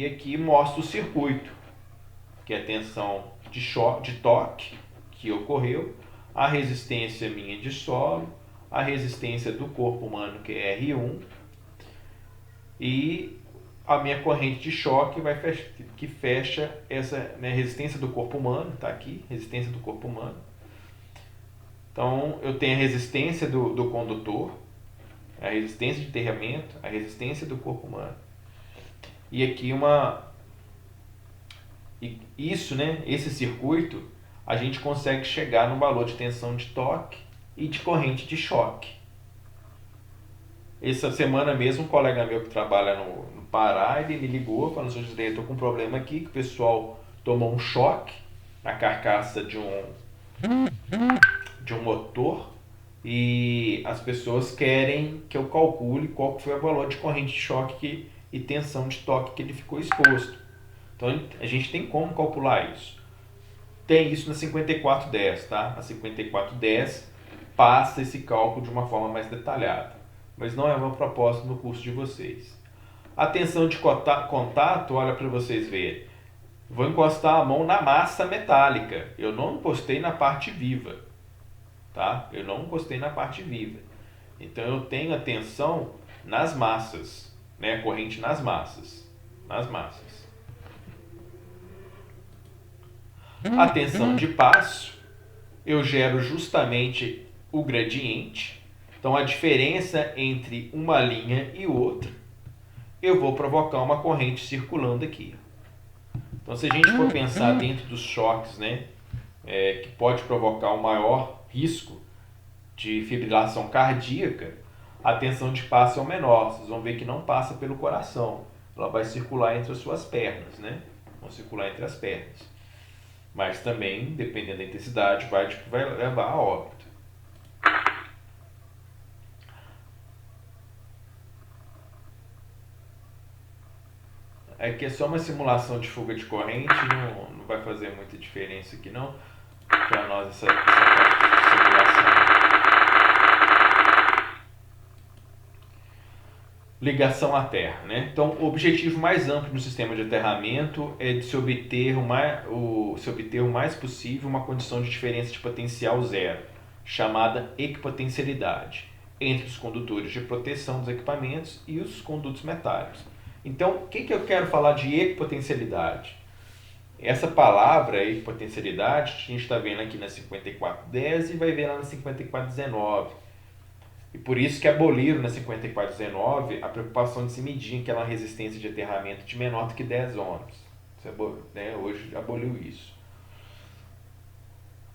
aqui mostra o circuito, que é a tensão de toque que ocorreu, a resistência minha de solo, a resistência do corpo humano, que é R1, e a minha corrente de choque que fecha essa, né, resistência do corpo humano, está aqui, resistência do corpo humano, Então, eu tenho a resistência do condutor, a resistência de aterramento, a resistência do corpo humano. E aqui isso, né, esse circuito, a gente consegue chegar no valor de tensão de toque e de corrente de choque. Essa semana mesmo, um colega meu que trabalha no Pará, ele me ligou falando: "Seu José, eu estou com um problema aqui, que o pessoal tomou um choque na carcaça de um motor e as pessoas querem que eu calcule qual foi o valor de corrente de choque e tensão de toque que ele ficou exposto." Então a gente tem como calcular isso. Tem isso na 5410, tá? A 5410 passa esse cálculo de uma forma mais detalhada, mas não é o meu propósito no curso de vocês. A tensão de contato, olha para vocês verem. Vou encostar a mão na massa metálica. Eu não encostei na parte viva, tá? Eu não encostei na parte viva. Então eu tenho a tensão nas massas, né? A corrente nas massas. Nas massas. A tensão de passo, eu gero justamente o gradiente. Então a diferença entre uma linha e outra, eu vou provocar uma corrente circulando aqui. Então se a gente for pensar dentro dos choques, né, que pode provocar um maior risco de fibrilação cardíaca, a tensão de passo é o menor. Vocês vão ver que não passa pelo coração. Ela vai circular entre as suas pernas, né? Vão circular entre as pernas. Mas também, dependendo da intensidade, vai levar a óbito. Aqui é só uma simulação de fuga de corrente, não vai fazer muita diferença aqui não, para nós essa parte de simulação. Ligação à terra, né? Então, o objetivo mais amplo no sistema de aterramento é de se obter o mais possível uma condição de diferença de potencial zero, chamada equipotencialidade, entre os condutores de proteção dos equipamentos e os condutos metálicos. Então, o que eu quero falar de equipotencialidade? Essa palavra, equipotencialidade, a gente está vendo aqui na 5410 e vai ver lá na 5419. E por isso que aboliram na 5419 a preocupação de se medir aquela resistência de aterramento de menor do que 10 ohms. Hoje aboliu isso.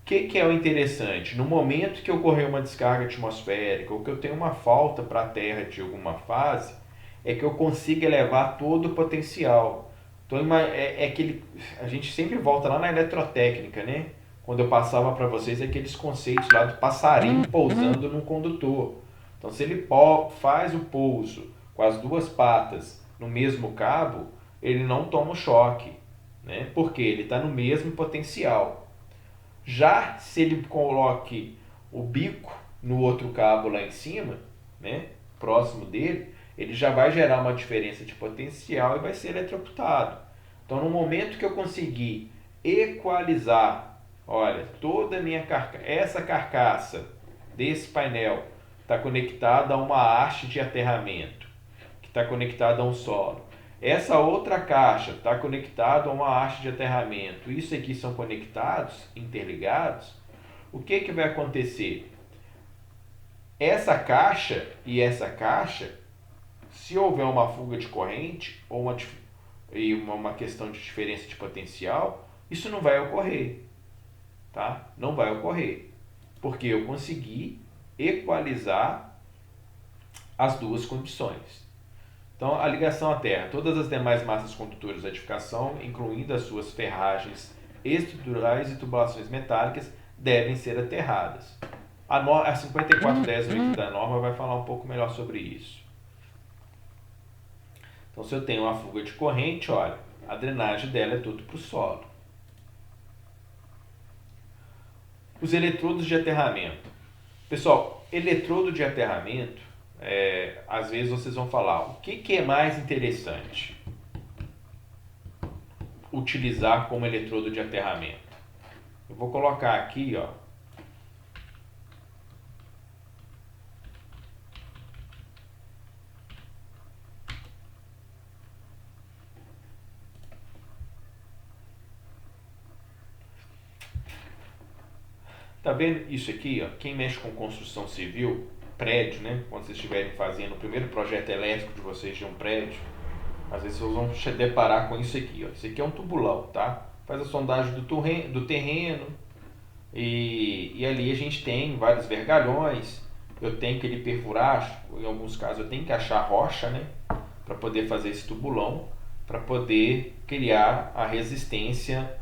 O que é o interessante? No momento que ocorreu uma descarga atmosférica ou que eu tenho uma falta para a Terra de alguma fase, é que eu consigo elevar todo o potencial. Então a gente sempre volta lá na eletrotécnica, né? Quando eu passava para vocês aqueles conceitos lá do passarinho pousando num condutor. Então, se ele faz o pouso com as duas patas no mesmo cabo, ele não toma o choque, né? Porque ele está no mesmo potencial. Já se ele coloque o bico no outro cabo lá em cima, né, próximo dele, ele já vai gerar uma diferença de potencial e vai ser eletrocutado. Então, no momento que eu conseguir equalizar, olha, toda a minha essa carcaça desse painel está conectada a uma haste de aterramento, que está conectada a um solo. Essa outra caixa está conectada a uma haste de aterramento. Isso aqui são conectados, interligados. O que vai acontecer? Essa caixa e essa caixa, se houver uma fuga de corrente ou uma questão de diferença de potencial, isso não vai ocorrer, tá? Não vai ocorrer, porque eu consegui equalizar as duas condições. Então, a ligação à Terra, todas as demais massas condutoras da edificação, incluindo as suas ferragens estruturais e tubulações metálicas, devem ser aterradas. A 5410 no item da norma vai falar um pouco melhor sobre isso. Então, se eu tenho uma fuga de corrente, olha, a drenagem dela é tudo para o solo. Os eletrodos de aterramento. Pessoal, eletrodo de aterramento, às vezes vocês vão falar, o que é mais interessante utilizar como eletrodo de aterramento? Eu vou colocar aqui, ó, Tá vendo isso aqui, ó? Quem mexe com construção civil, prédio, né? Quando vocês estiverem fazendo o primeiro projeto elétrico de vocês de um prédio, às vezes vocês vão se deparar com isso aqui, ó. Isso aqui é um tubulão, tá? Faz a sondagem do terreno e ali a gente tem vários vergalhões. Eu tenho que ele perfurar, em alguns casos eu tenho que achar rocha, né? Para poder fazer esse tubulão, para poder criar a resistência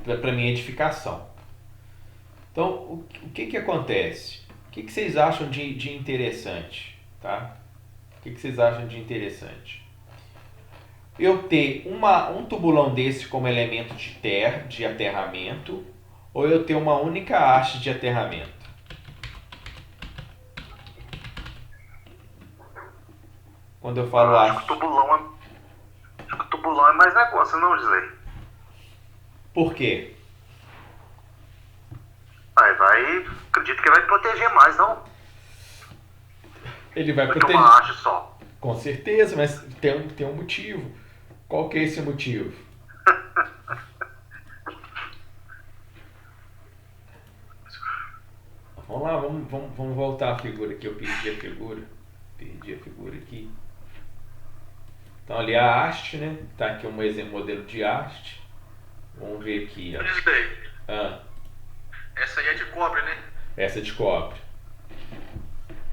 para minha edificação. Então, o que acontece? O que vocês acham de interessante? Tá? O que vocês acham de interessante? Eu ter um tubulão desse como elemento de aterramento, ou eu ter uma única haste de aterramento? Quando eu falo haste. Acho que o tubulão é mais negócio, não, Gisley? Por quê? Acredito que vai proteger mais, não? Ele vai Do que proteger. uma haste só. Com certeza, mas tem um motivo. Qual que é esse motivo? Vamos lá, vamos voltar a figura aqui. Eu perdi a figura aqui. Então ali a haste, né? Tá aqui um exemplo modelo de haste. Vamos ver aqui, ó. Gisley, Essa aí é de cobre, né? Essa é de cobre.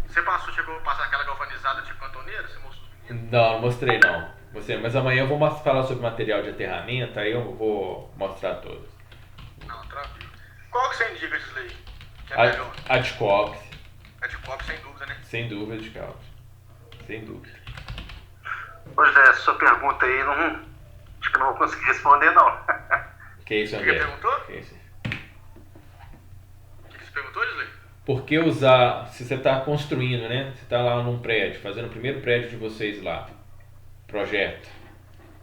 Você chegou a passar aquela galvanizada de cantoneira? Você mostrou os meninos? Não mostrei não. Mas amanhã eu vou falar sobre material de aterramento, aí eu vou mostrar todos. Não, tranquilo. Qual que você indica, Gisley? Que é melhor? A de cobre. É de cobre, sem dúvida, né? Sem dúvida de cobre. Sem dúvida. Pois é, sua pergunta aí, acho que não vou conseguir responder, não. Que isso, Você André? perguntou? Que isso? O que você perguntou, Gisley? Por que usar, se você está construindo, né? Você está lá num prédio, fazendo o primeiro prédio de vocês lá, projeto.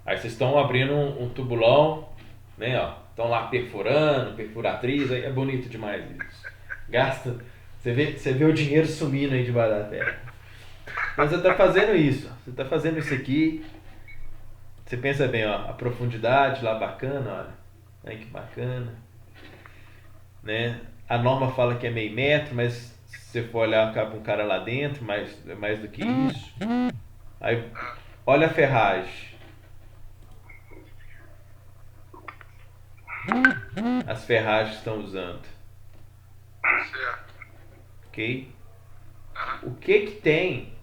Aí vocês estão abrindo um tubulão, né? Ó, estão lá perfurando, perfuratriz, aí é bonito demais isso. Gasta, você vê o dinheiro sumindo aí debaixo da terra. Mas você está fazendo isso, você está fazendo isso aqui. Você pensa bem, ó, a profundidade lá bacana, olha, aí que bacana, né? A norma fala que é meio metro, mas se você for olhar para um cara lá dentro, mais do que isso. Aí, olha a ferragem. As ferragens estão usando. Certo. Ok? O que tem,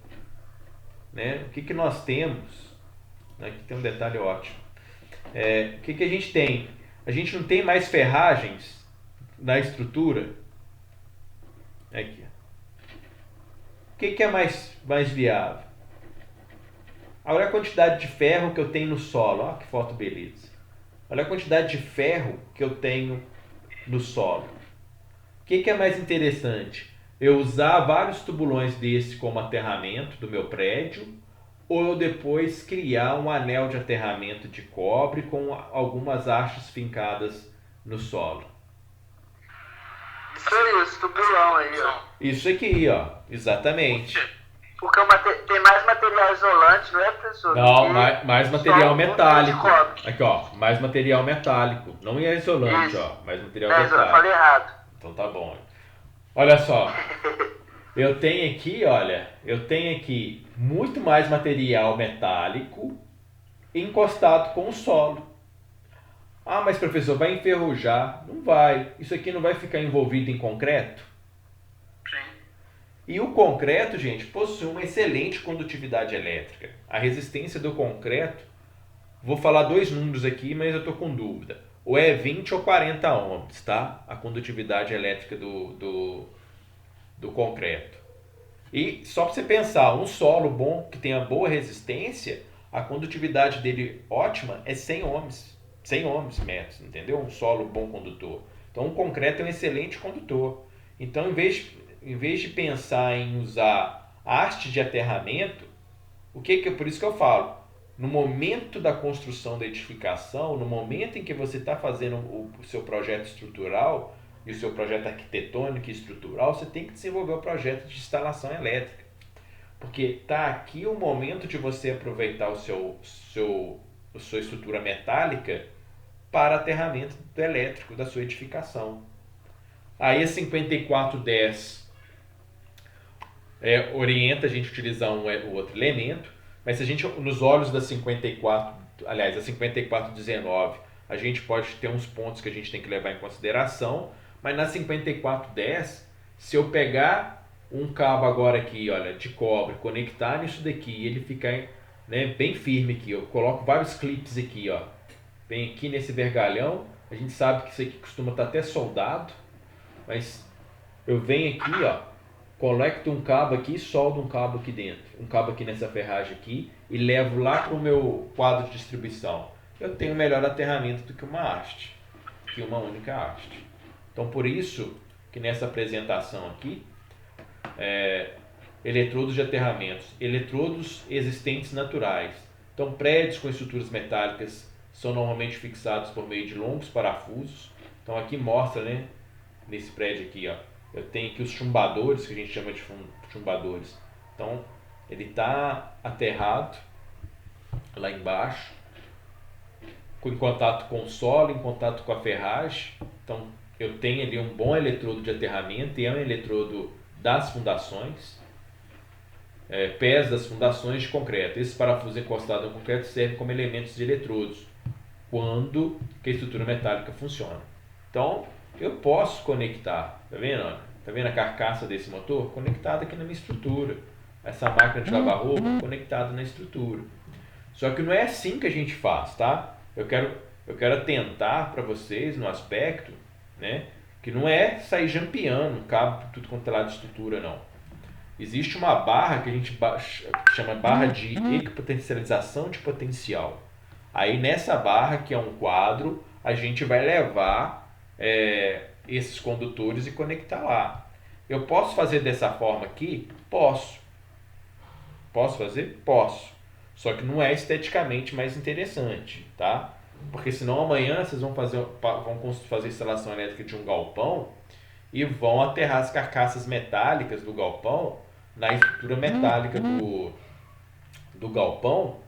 né? O que nós temos? Aqui tem um detalhe ótimo. O que a gente tem? A gente não tem mais ferragens na estrutura. Aqui. O que é mais viável? Olha a quantidade de ferro que eu tenho no solo. Olha que foto beleza. Olha a quantidade de ferro que eu tenho no solo. O que é mais interessante? Eu usar vários tubulões desse como aterramento do meu prédio, ou eu depois criar um anel de aterramento de cobre com algumas hastes fincadas no solo. Isso aí, esse tubulão aí, ó. Isso aqui, ó. Exatamente. Porque tem mais material isolante, não é, professor? Não, Do que mais só material um metálico. de cobre. Aqui, ó. Mais material metálico. Não é isolante, Isso. ó. Mais material Eu metálico. falei errado. Então tá bom. Olha só. Eu tenho aqui muito mais material metálico encostado com o solo. Ah, mas professor, vai enferrujar? Não vai. Isso aqui não vai ficar envolvido em concreto? Sim. E o concreto, gente, possui uma excelente condutividade elétrica. A resistência do concreto, vou falar dois números aqui, mas eu estou com dúvida. Ou é 20 ou 40 ohms, tá? A condutividade elétrica do concreto. E só para você pensar, um solo bom, que tenha boa resistência, a condutividade dele ótima é 100 ohms. 100 ohms metros, entendeu? Um solo bom condutor. Então, o concreto é um excelente condutor. Então, em vez de pensar em usar haste de aterramento, por isso que eu falo, no momento da construção da edificação, no momento em que você está fazendo o seu projeto estrutural e o seu projeto arquitetônico e estrutural, você tem que desenvolver o projeto de instalação elétrica. Porque está aqui o momento de você aproveitar a sua estrutura metálica para aterramento elétrico da sua edificação. Aí a 5410 orienta a gente a utilizar o outro elemento, mas se a gente, nos olhos da 54, aliás, a 5419, a gente pode ter uns pontos que a gente tem que levar em consideração, mas na 5410, se eu pegar um cabo agora aqui, olha, de cobre, conectar nisso daqui e ele ficar, né, bem firme aqui, eu coloco vários clips aqui, ó, bem aqui nesse vergalhão, a gente sabe que isso aqui costuma estar até soldado, mas eu venho aqui, ó, conecto um cabo aqui e soldo um cabo aqui dentro, um cabo aqui nessa ferragem aqui e levo lá para o meu quadro de distribuição. Eu tenho melhor aterramento do que uma haste, que uma única haste. Então por isso que nessa apresentação aqui, eletrodos de aterramentos, eletrodos existentes naturais. Então prédios com estruturas metálicas são normalmente fixados por meio de longos parafusos. Então aqui mostra, né, nesse prédio aqui, ó, eu tenho aqui os chumbadores, que a gente chama de chumbadores. Então ele está aterrado lá embaixo, em contato com o solo, em contato com a ferragem. Então eu tenho ali um bom eletrodo de aterramento e é um eletrodo das fundações, pés das fundações de concreto. Esses parafusos encostados no concreto servem como elementos de eletrodos quando a estrutura metálica funciona. Então eu posso conectar, tá vendo? Tá vendo a carcaça desse motor? Conectada aqui na minha estrutura. Essa máquina de lavar roupa conectada na estrutura. Só que não é assim que a gente faz, tá? Eu quero atentar para vocês no aspecto, né, que não é sair jampeando um cabo tudo quanto é lado de estrutura, não. Existe uma barra que a gente chama barra de equipotencialização de potencial. Aí nessa barra, que é um quadro, a gente vai levar esses condutores e conectar lá. Eu posso fazer dessa forma aqui? Posso. Posso fazer? Posso. Só que não é esteticamente mais interessante, tá? Porque senão amanhã vocês vão fazer instalação elétrica de um galpão e vão aterrar as carcaças metálicas do galpão na estrutura metálica do galpão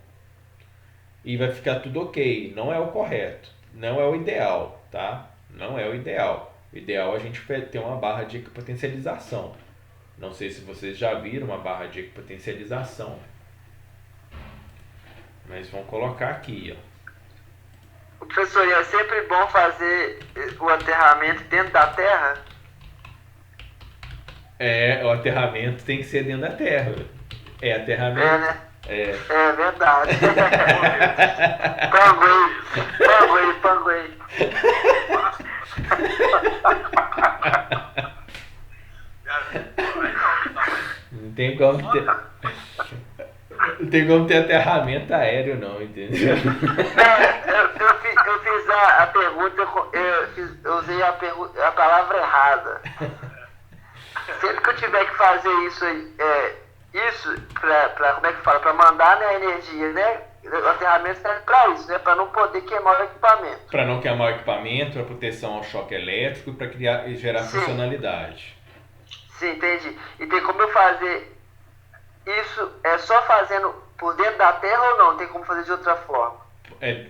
e vai ficar tudo ok. Não é o correto, não é o ideal, tá? Não é o ideal. O ideal é a gente ter uma barra de equipotencialização. Não sei se vocês já viram uma barra de equipotencialização, mas vamos colocar aqui, ó. Professor, é sempre bom fazer o aterramento dentro da terra? O aterramento tem que ser dentro da terra. Aterramento. Né? É verdade. Panguei. Não tem como ter. Não tem como ter aterramento aéreo, não, entendeu? Eu fiz a pergunta, eu usei a palavra errada. Sempre que eu tiver que fazer isso aí, como é que fala? Para mandar, né, a energia, né? O aterramento serve para isso, né? Para não poder queimar o equipamento. Para não queimar o equipamento, para proteção ao choque elétrico e para gerar funcionalidade. Sim, entendi. E tem como eu fazer isso só fazendo por dentro da terra ou não? Tem como fazer de outra forma?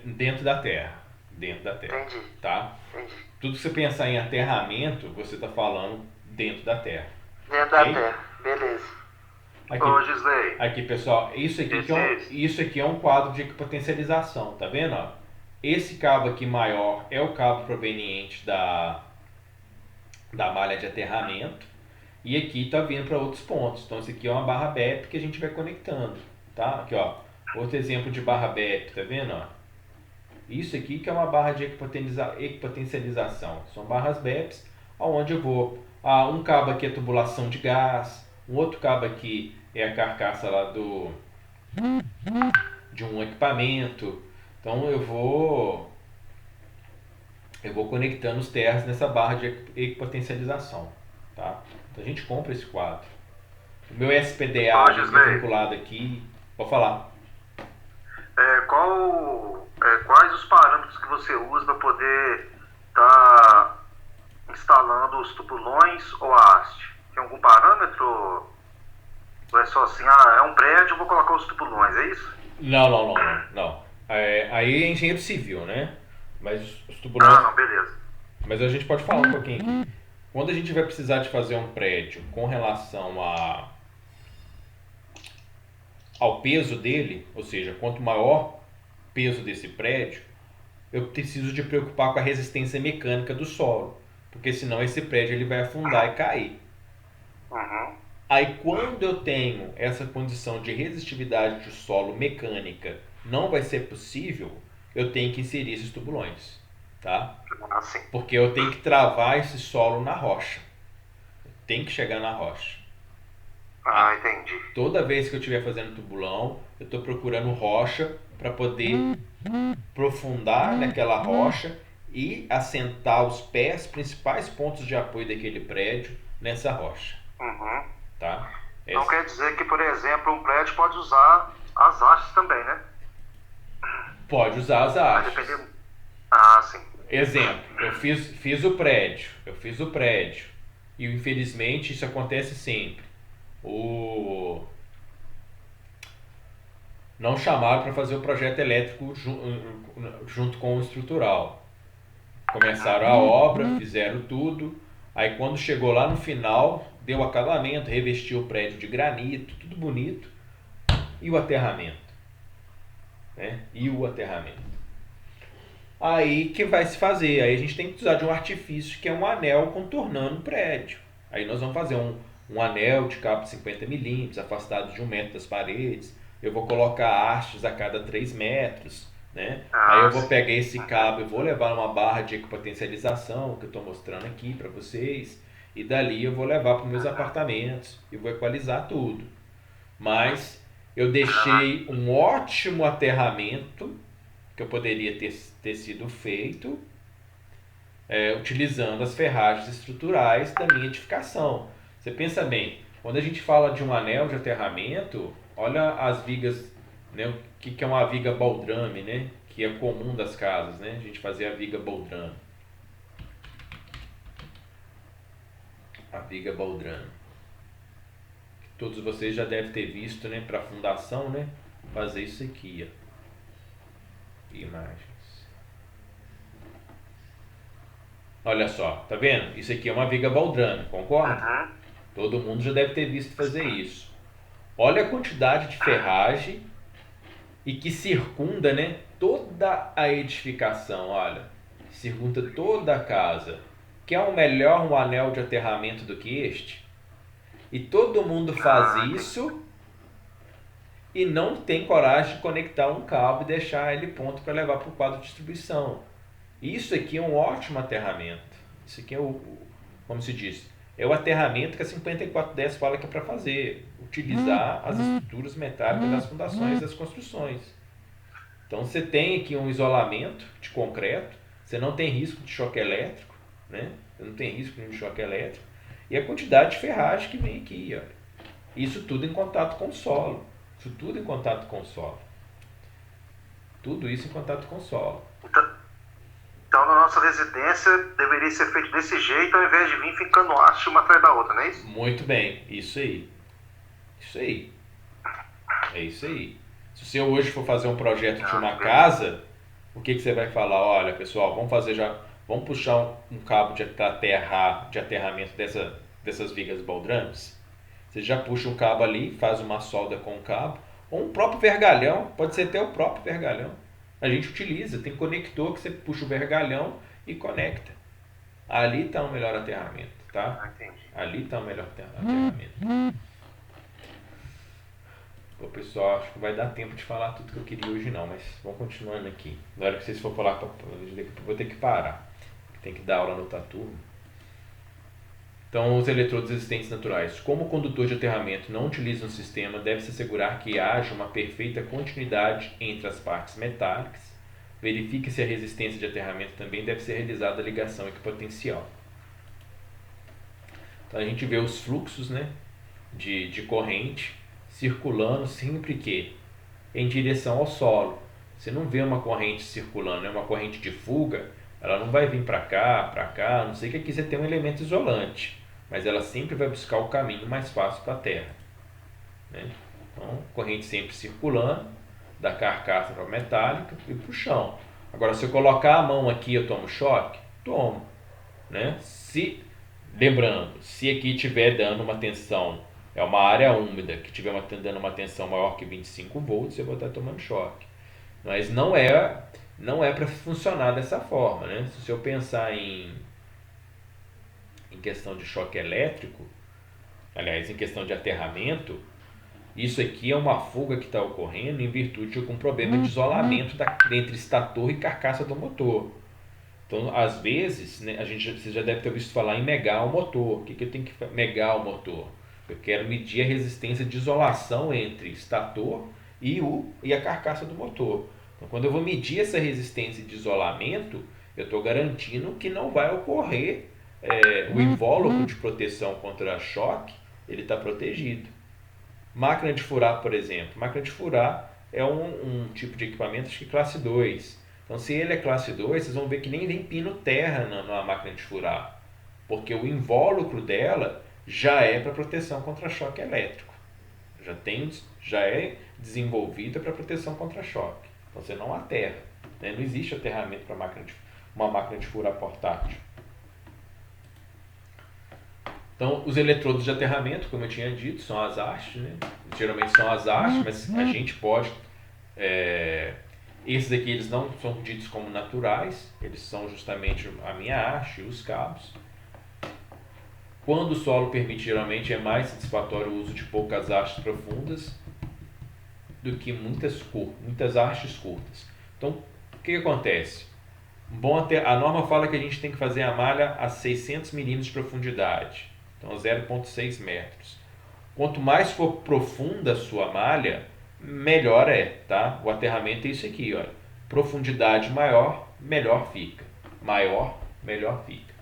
Dentro da terra. Dentro da terra. Entendi. Tá? Entendi. Tudo que você pensar em aterramento, você está falando dentro da terra. Dentro da terra, beleza. Aqui, pessoal, isso aqui é um quadro de equipotencialização, tá vendo? Ó? Esse cabo aqui maior é o cabo proveniente da malha de aterramento e aqui está vindo para outros pontos. Então, esse aqui é uma barra BEP que a gente vai conectando, tá? Aqui, ó, outro exemplo de barra BEP, tá vendo? Ó? Isso aqui que é uma barra de equipotencialização. São barras BEPs, onde eu vou... um cabo aqui é tubulação de gás, um outro cabo aqui é a carcaça lá de um equipamento. Então eu vou conectando os terras nessa barra de equipotencialização, tá? Então a gente compra esse quadro. O meu SPDA vinculado aqui, vou falar. Quais os parâmetros que você usa para poder estar instalando os tubulões ou a haste? Tem algum parâmetro? Ou é só assim, é um prédio, eu vou colocar os tubulões, é isso? Não. Aí é engenheiro civil, né? Mas os tubulões... não, beleza. Mas a gente pode falar um pouquinho aqui. quando a gente vai precisar de fazer um prédio com relação ao peso dele, ou seja, quanto maior o peso desse prédio, eu preciso de preocupar com a resistência mecânica do solo, porque senão esse prédio ele vai afundar e cair. Uhum. Aí quando eu tenho essa condição de resistividade do solo mecânica não vai ser possível, eu tenho que inserir esses tubulões, tá? Assim. Porque eu tenho que travar esse solo na rocha. Tem que chegar na rocha. Ah, entendi. Toda vez que eu estiver fazendo tubulão, eu estou procurando rocha para poder aprofundar naquela rocha e assentar os pés, principais pontos de apoio daquele prédio nessa rocha. Uhum. Tá? Não quer dizer que, por exemplo, um prédio pode usar as hastes também, né? Pode usar as Vai hastes. depender... Ah, sim. Exemplo, eu fiz o prédio e infelizmente isso acontece sempre. Não chamaram para fazer o projeto elétrico junto com o estrutural. Começaram a obra, fizeram tudo, aí quando chegou lá no final, deu acabamento, revestiu o prédio de granito, tudo bonito, e o aterramento, né? Aí que vai se fazer? Aí a gente tem que usar de um artifício que é um anel contornando o prédio. Aí nós vamos fazer um anel de cabo de 50 milímetros, afastado de 1 metro das paredes. Eu vou colocar hastes a cada 3 metros, né? Aí eu vou pegar esse cabo e vou levar numa barra de equipotencialização, que eu estou mostrando aqui para vocês. E dali eu vou levar para os meus apartamentos e vou equalizar tudo. Mas eu deixei um ótimo aterramento que eu poderia ter sido feito utilizando as ferragens estruturais da minha edificação. Você pensa bem, quando a gente fala de um anel de aterramento, olha as vigas, né, o que é uma viga baldrame, né, que é comum das casas, né, a gente fazer a viga baldrame. A viga baldrame. Todos vocês já devem ter visto, né, para fundação, né, fazer isso aqui, ó. Imagens. Olha só, tá vendo? Isso aqui é uma viga baldrame, concorda? Todo mundo já deve ter visto fazer isso. Olha a quantidade de ferragem e que circunda, né, toda a edificação, olha. Circunda toda a casa. Quer um anel de aterramento do que este? E todo mundo faz isso e não tem coragem de conectar um cabo e deixar ele pronto para levar para o quadro de distribuição. Isso aqui é um ótimo aterramento. Isso aqui é como se diz, é o aterramento que a 5410 fala que é para fazer. Utilizar as estruturas metálicas das fundações das construções. Então você tem aqui um isolamento de concreto, você não tem risco de choque elétrico, né? Você não tem risco de choque elétrico. E a quantidade de ferragem que vem aqui, ó. Isso tudo em contato com o solo. Isso tudo em contato com o solo. Tudo isso em contato com o solo. Então, na nossa residência, deveria ser feito desse jeito, ao invés de vir ficando haste uma atrás da outra, não é isso? Muito bem, isso aí. Isso aí. É isso aí. Se você hoje for fazer um projeto de uma casa, o que você vai falar? Olha, pessoal, vamos puxar um cabo de aterramento dessas vigas baldrames. Você já puxa um cabo ali, faz uma solda com o cabo, ou um próprio vergalhão, pode ser até o próprio vergalhão. A gente utiliza, tem conector que você puxa o vergalhão e conecta. Ali está o melhor aterramento, tá? Ali está o melhor aterramento. Pô, pessoal, acho que vai dar tempo de falar tudo que eu queria hoje não, mas vamos continuando aqui. Na hora que vocês for falar, vou ter que parar. Tem que dar aula no outra turma. Então, os eletrodos resistentes naturais. Como o condutor de aterramento não utiliza um sistema, deve-se assegurar que haja uma perfeita continuidade entre as partes metálicas. Verifique se a resistência de aterramento também deve ser realizada a ligação equipotencial. Então, a gente vê os fluxos, né, de corrente circulando sempre que em direção ao solo. Você não vê uma corrente circulando, é uma corrente de fuga, ela não vai vir para cá, a não ser que aqui você tenha um elemento isolante, mas ela sempre vai buscar o caminho mais fácil para a terra, né? Então, corrente sempre circulando, da carcaça para a metálica e para o chão. Agora, se eu colocar a mão aqui, eu tomo choque? Tomo, né? Se lembrando, se aqui tiver dando uma tensão, é uma área úmida, que tiver dando uma tensão maior que 25 volts, eu vou estar tomando choque. Mas não é para funcionar dessa forma, né? Se eu pensar em questão de choque elétrico, aliás, em questão de aterramento, isso aqui é uma fuga que está ocorrendo em virtude de algum problema de isolamento entre estator e carcaça do motor. Então, às vezes, né, você já deve ter visto falar em megar o motor. O que eu tenho que megar o motor? Eu quero medir a resistência de isolação entre estator e a carcaça do motor. Então, quando eu vou medir essa resistência de isolamento, eu estou garantindo que não vai ocorrer o invólucro de proteção contra choque, ele está protegido. Máquina de furar, por exemplo. Máquina de furar é um tipo de equipamento, acho que classe 2. Então, se ele é classe 2, vocês vão ver que nem vem pino terra na máquina de furar, porque o invólucro dela já é para proteção contra choque elétrico. Já é desenvolvida para proteção contra choque. Então, você não aterra, né? Não existe aterramento para uma máquina de furar portátil. Então, os eletrodos de aterramento, como eu tinha dito, são as hastes, né? Geralmente são as hastes, mas a gente pode... esses aqui eles não são ditos como naturais, eles são justamente a minha haste e os cabos. Quando o solo permite, geralmente é mais satisfatório o uso de poucas hastes profundas do que muitas hastes curtas. Então, o que acontece? A norma fala que a gente tem que fazer a malha a 600 milímetros de profundidade, então 0,6 metros. Quanto mais for profunda a sua malha, melhor é, tá? O aterramento é isso aqui, olha. Profundidade maior, melhor fica. Maior, melhor fica.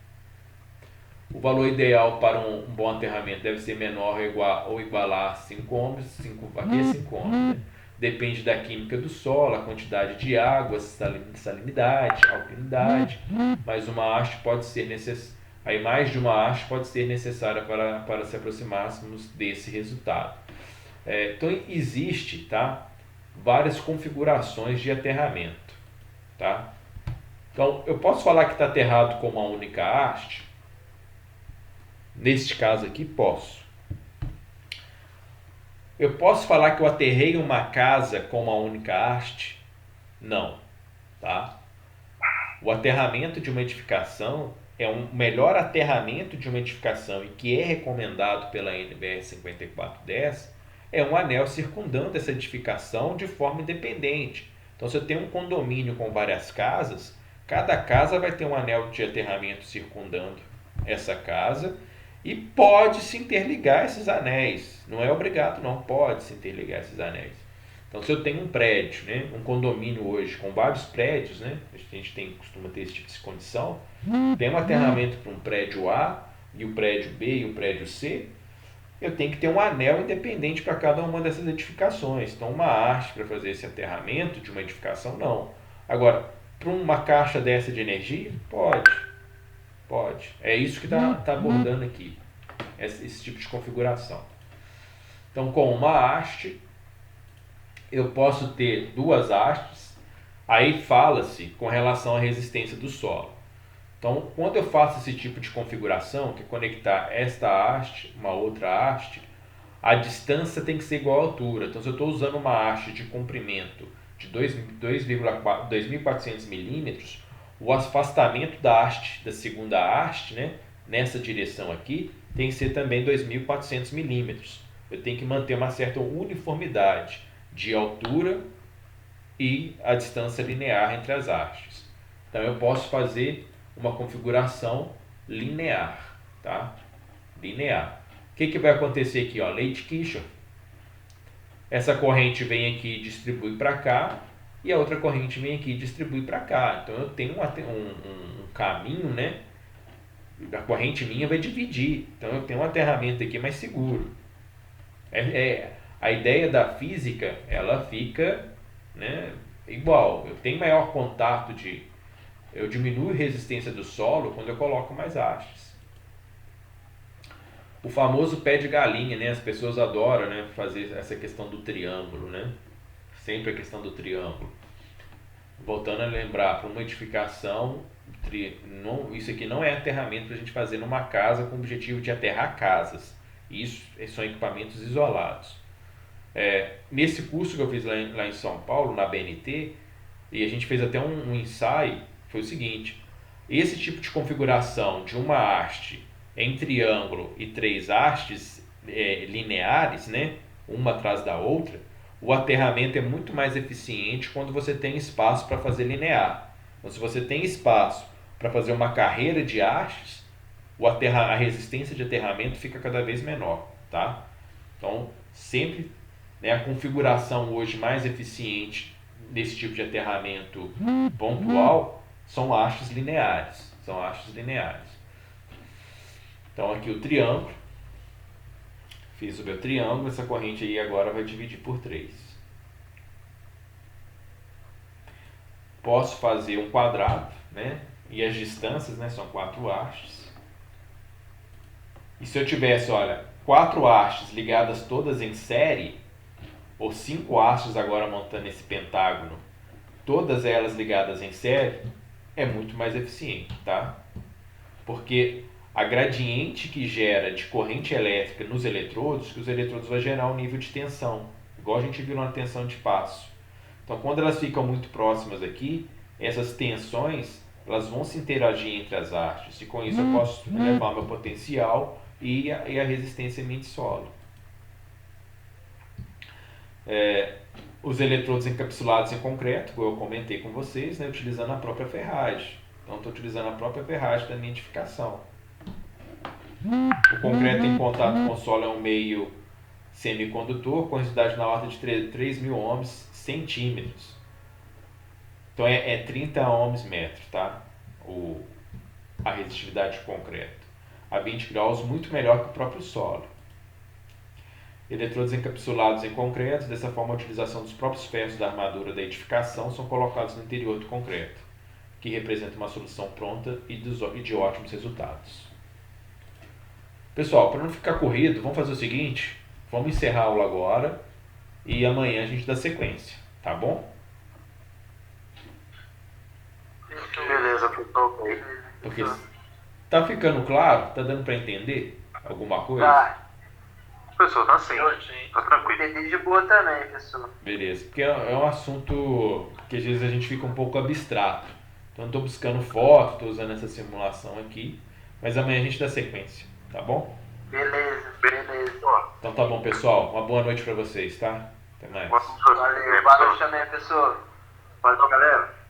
O valor ideal para um bom aterramento deve ser menor ou igualar a 5 ohms. Aqui é 5 ohms, né? Depende da química do solo, a quantidade de água, salinidade, alcalinidade. Mas uma haste pode ser necessária. Aí mais de uma haste pode ser necessária para se aproximarmos desse resultado. Então existe, tá, várias configurações de aterramento, tá? Então eu posso falar que está aterrado com uma única haste? Neste caso aqui posso. Eu posso falar que eu aterrei uma casa com uma única haste? Não, tá? O aterramento de uma edificação é um melhor aterramento de uma edificação e que é recomendado pela NBR 5410 é um anel circundando essa edificação de forma independente. Então, se eu tenho um condomínio com várias casas, cada casa vai ter um anel de aterramento circundando essa casa e pode se interligar esses anéis. Não é obrigado, não. Pode se interligar esses anéis. Então, se eu tenho um prédio, né, um condomínio hoje com vários prédios, né, a gente costuma ter esse tipo de condição, tem um aterramento para um prédio A e o prédio B e o prédio C, eu tenho que ter um anel independente para cada uma dessas edificações. Então, uma haste para fazer esse aterramento de uma edificação, não. Agora, para uma caixa dessa de energia, pode. É isso que está abordando aqui, esse tipo de configuração. Então, com uma haste, eu posso ter duas hastes, aí fala-se com relação à resistência do solo. Então, quando eu faço esse tipo de configuração, que é conectar esta haste, uma outra haste, a distância tem que ser igual à altura. Então, se eu estou usando uma haste de comprimento de 2.400 milímetros, o afastamento da segunda haste, né, nessa direção aqui, tem que ser também 2.400 milímetros. Eu tenho que manter uma certa uniformidade de altura e a distância linear entre as hastes. Então, eu posso fazer uma configuração linear, tá? Linear. O que vai acontecer aqui, ó? Lei de Kirchhoff. Essa corrente vem aqui e distribui para cá, e a outra corrente vem aqui e distribui para cá. Então eu tenho um caminho, né? A corrente minha vai dividir. Então eu tenho um aterramento aqui mais seguro. A ideia da física, ela fica, né, igual. Eu tenho maior contato eu diminuo a resistência do solo quando eu coloco mais hastes. O famoso pé de galinha, né? As pessoas adoram, né, fazer essa questão do triângulo, né? Sempre a questão do triângulo. Voltando a lembrar, para uma edificação, Isso aqui não é aterramento para a gente fazer numa casa com o objetivo de aterrar casas. Isso são equipamentos isolados. Nesse curso que eu fiz lá em São Paulo, na BNT, e a gente fez até um ensaio, foi o seguinte: esse tipo de configuração de uma haste em triângulo e 3 hastes lineares, né, uma atrás da outra, o aterramento é muito mais eficiente quando você tem espaço para fazer linear. Então, se você tem espaço para fazer uma carreira de hastes, a resistência de aterramento fica cada vez menor, tá? Então, sempre, né, a configuração hoje mais eficiente desse tipo de aterramento pontual são hastes lineares. Então, aqui o triângulo. Fiz o meu triângulo, essa corrente aí agora vai dividir por 3. Posso fazer um quadrado, né? E as distâncias, né, são 4 hastes. E se eu tivesse, olha, 4 hastes ligadas todas em série, ou 5 hastes agora montando esse pentágono, todas elas ligadas em série, é muito mais eficiente, tá? Porque a gradiente que gera de corrente elétrica nos eletrodos, que os eletrodos vai gerar um nível de tensão, igual a gente viu na tensão de passo. Então, quando elas ficam muito próximas aqui, essas tensões elas vão se interagir entre as hastes, e com isso eu posso elevar meu potencial e a resistência mente-solo. Os eletrodos encapsulados em concreto, como eu comentei com vocês, né, utilizando a própria ferragem. Então, estou utilizando a própria ferragem da minha edificação. O concreto em contato com o solo é um meio semicondutor com resistência na ordem de 3.000 ohms centímetros. Então é 30 ohms metro, tá? A resistividade de concreto. A 20 graus, muito melhor que o próprio solo. Eletrodos encapsulados em concreto, dessa forma a utilização dos próprios ferros da armadura da edificação são colocados no interior do concreto, que representa uma solução pronta e de ótimos resultados. Pessoal, para não ficar corrido, vamos fazer o seguinte: vamos encerrar a aula agora e amanhã a gente dá sequência, tá bom? Beleza, pessoal. Porque tá ficando claro? Tá dando para entender alguma coisa? Tá. Pessoal, tá sim. Tá tranquilo. Entendi de boa também, pessoal. Beleza, porque é um assunto que às vezes a gente fica um pouco abstrato. Então eu estou buscando foto, estou usando essa simulação aqui, mas amanhã a gente dá sequência, tá bom? Beleza. Então tá bom, pessoal. Uma boa noite para vocês, tá? Até mais. Valeu, boa noite também, pessoal. Valeu, galera.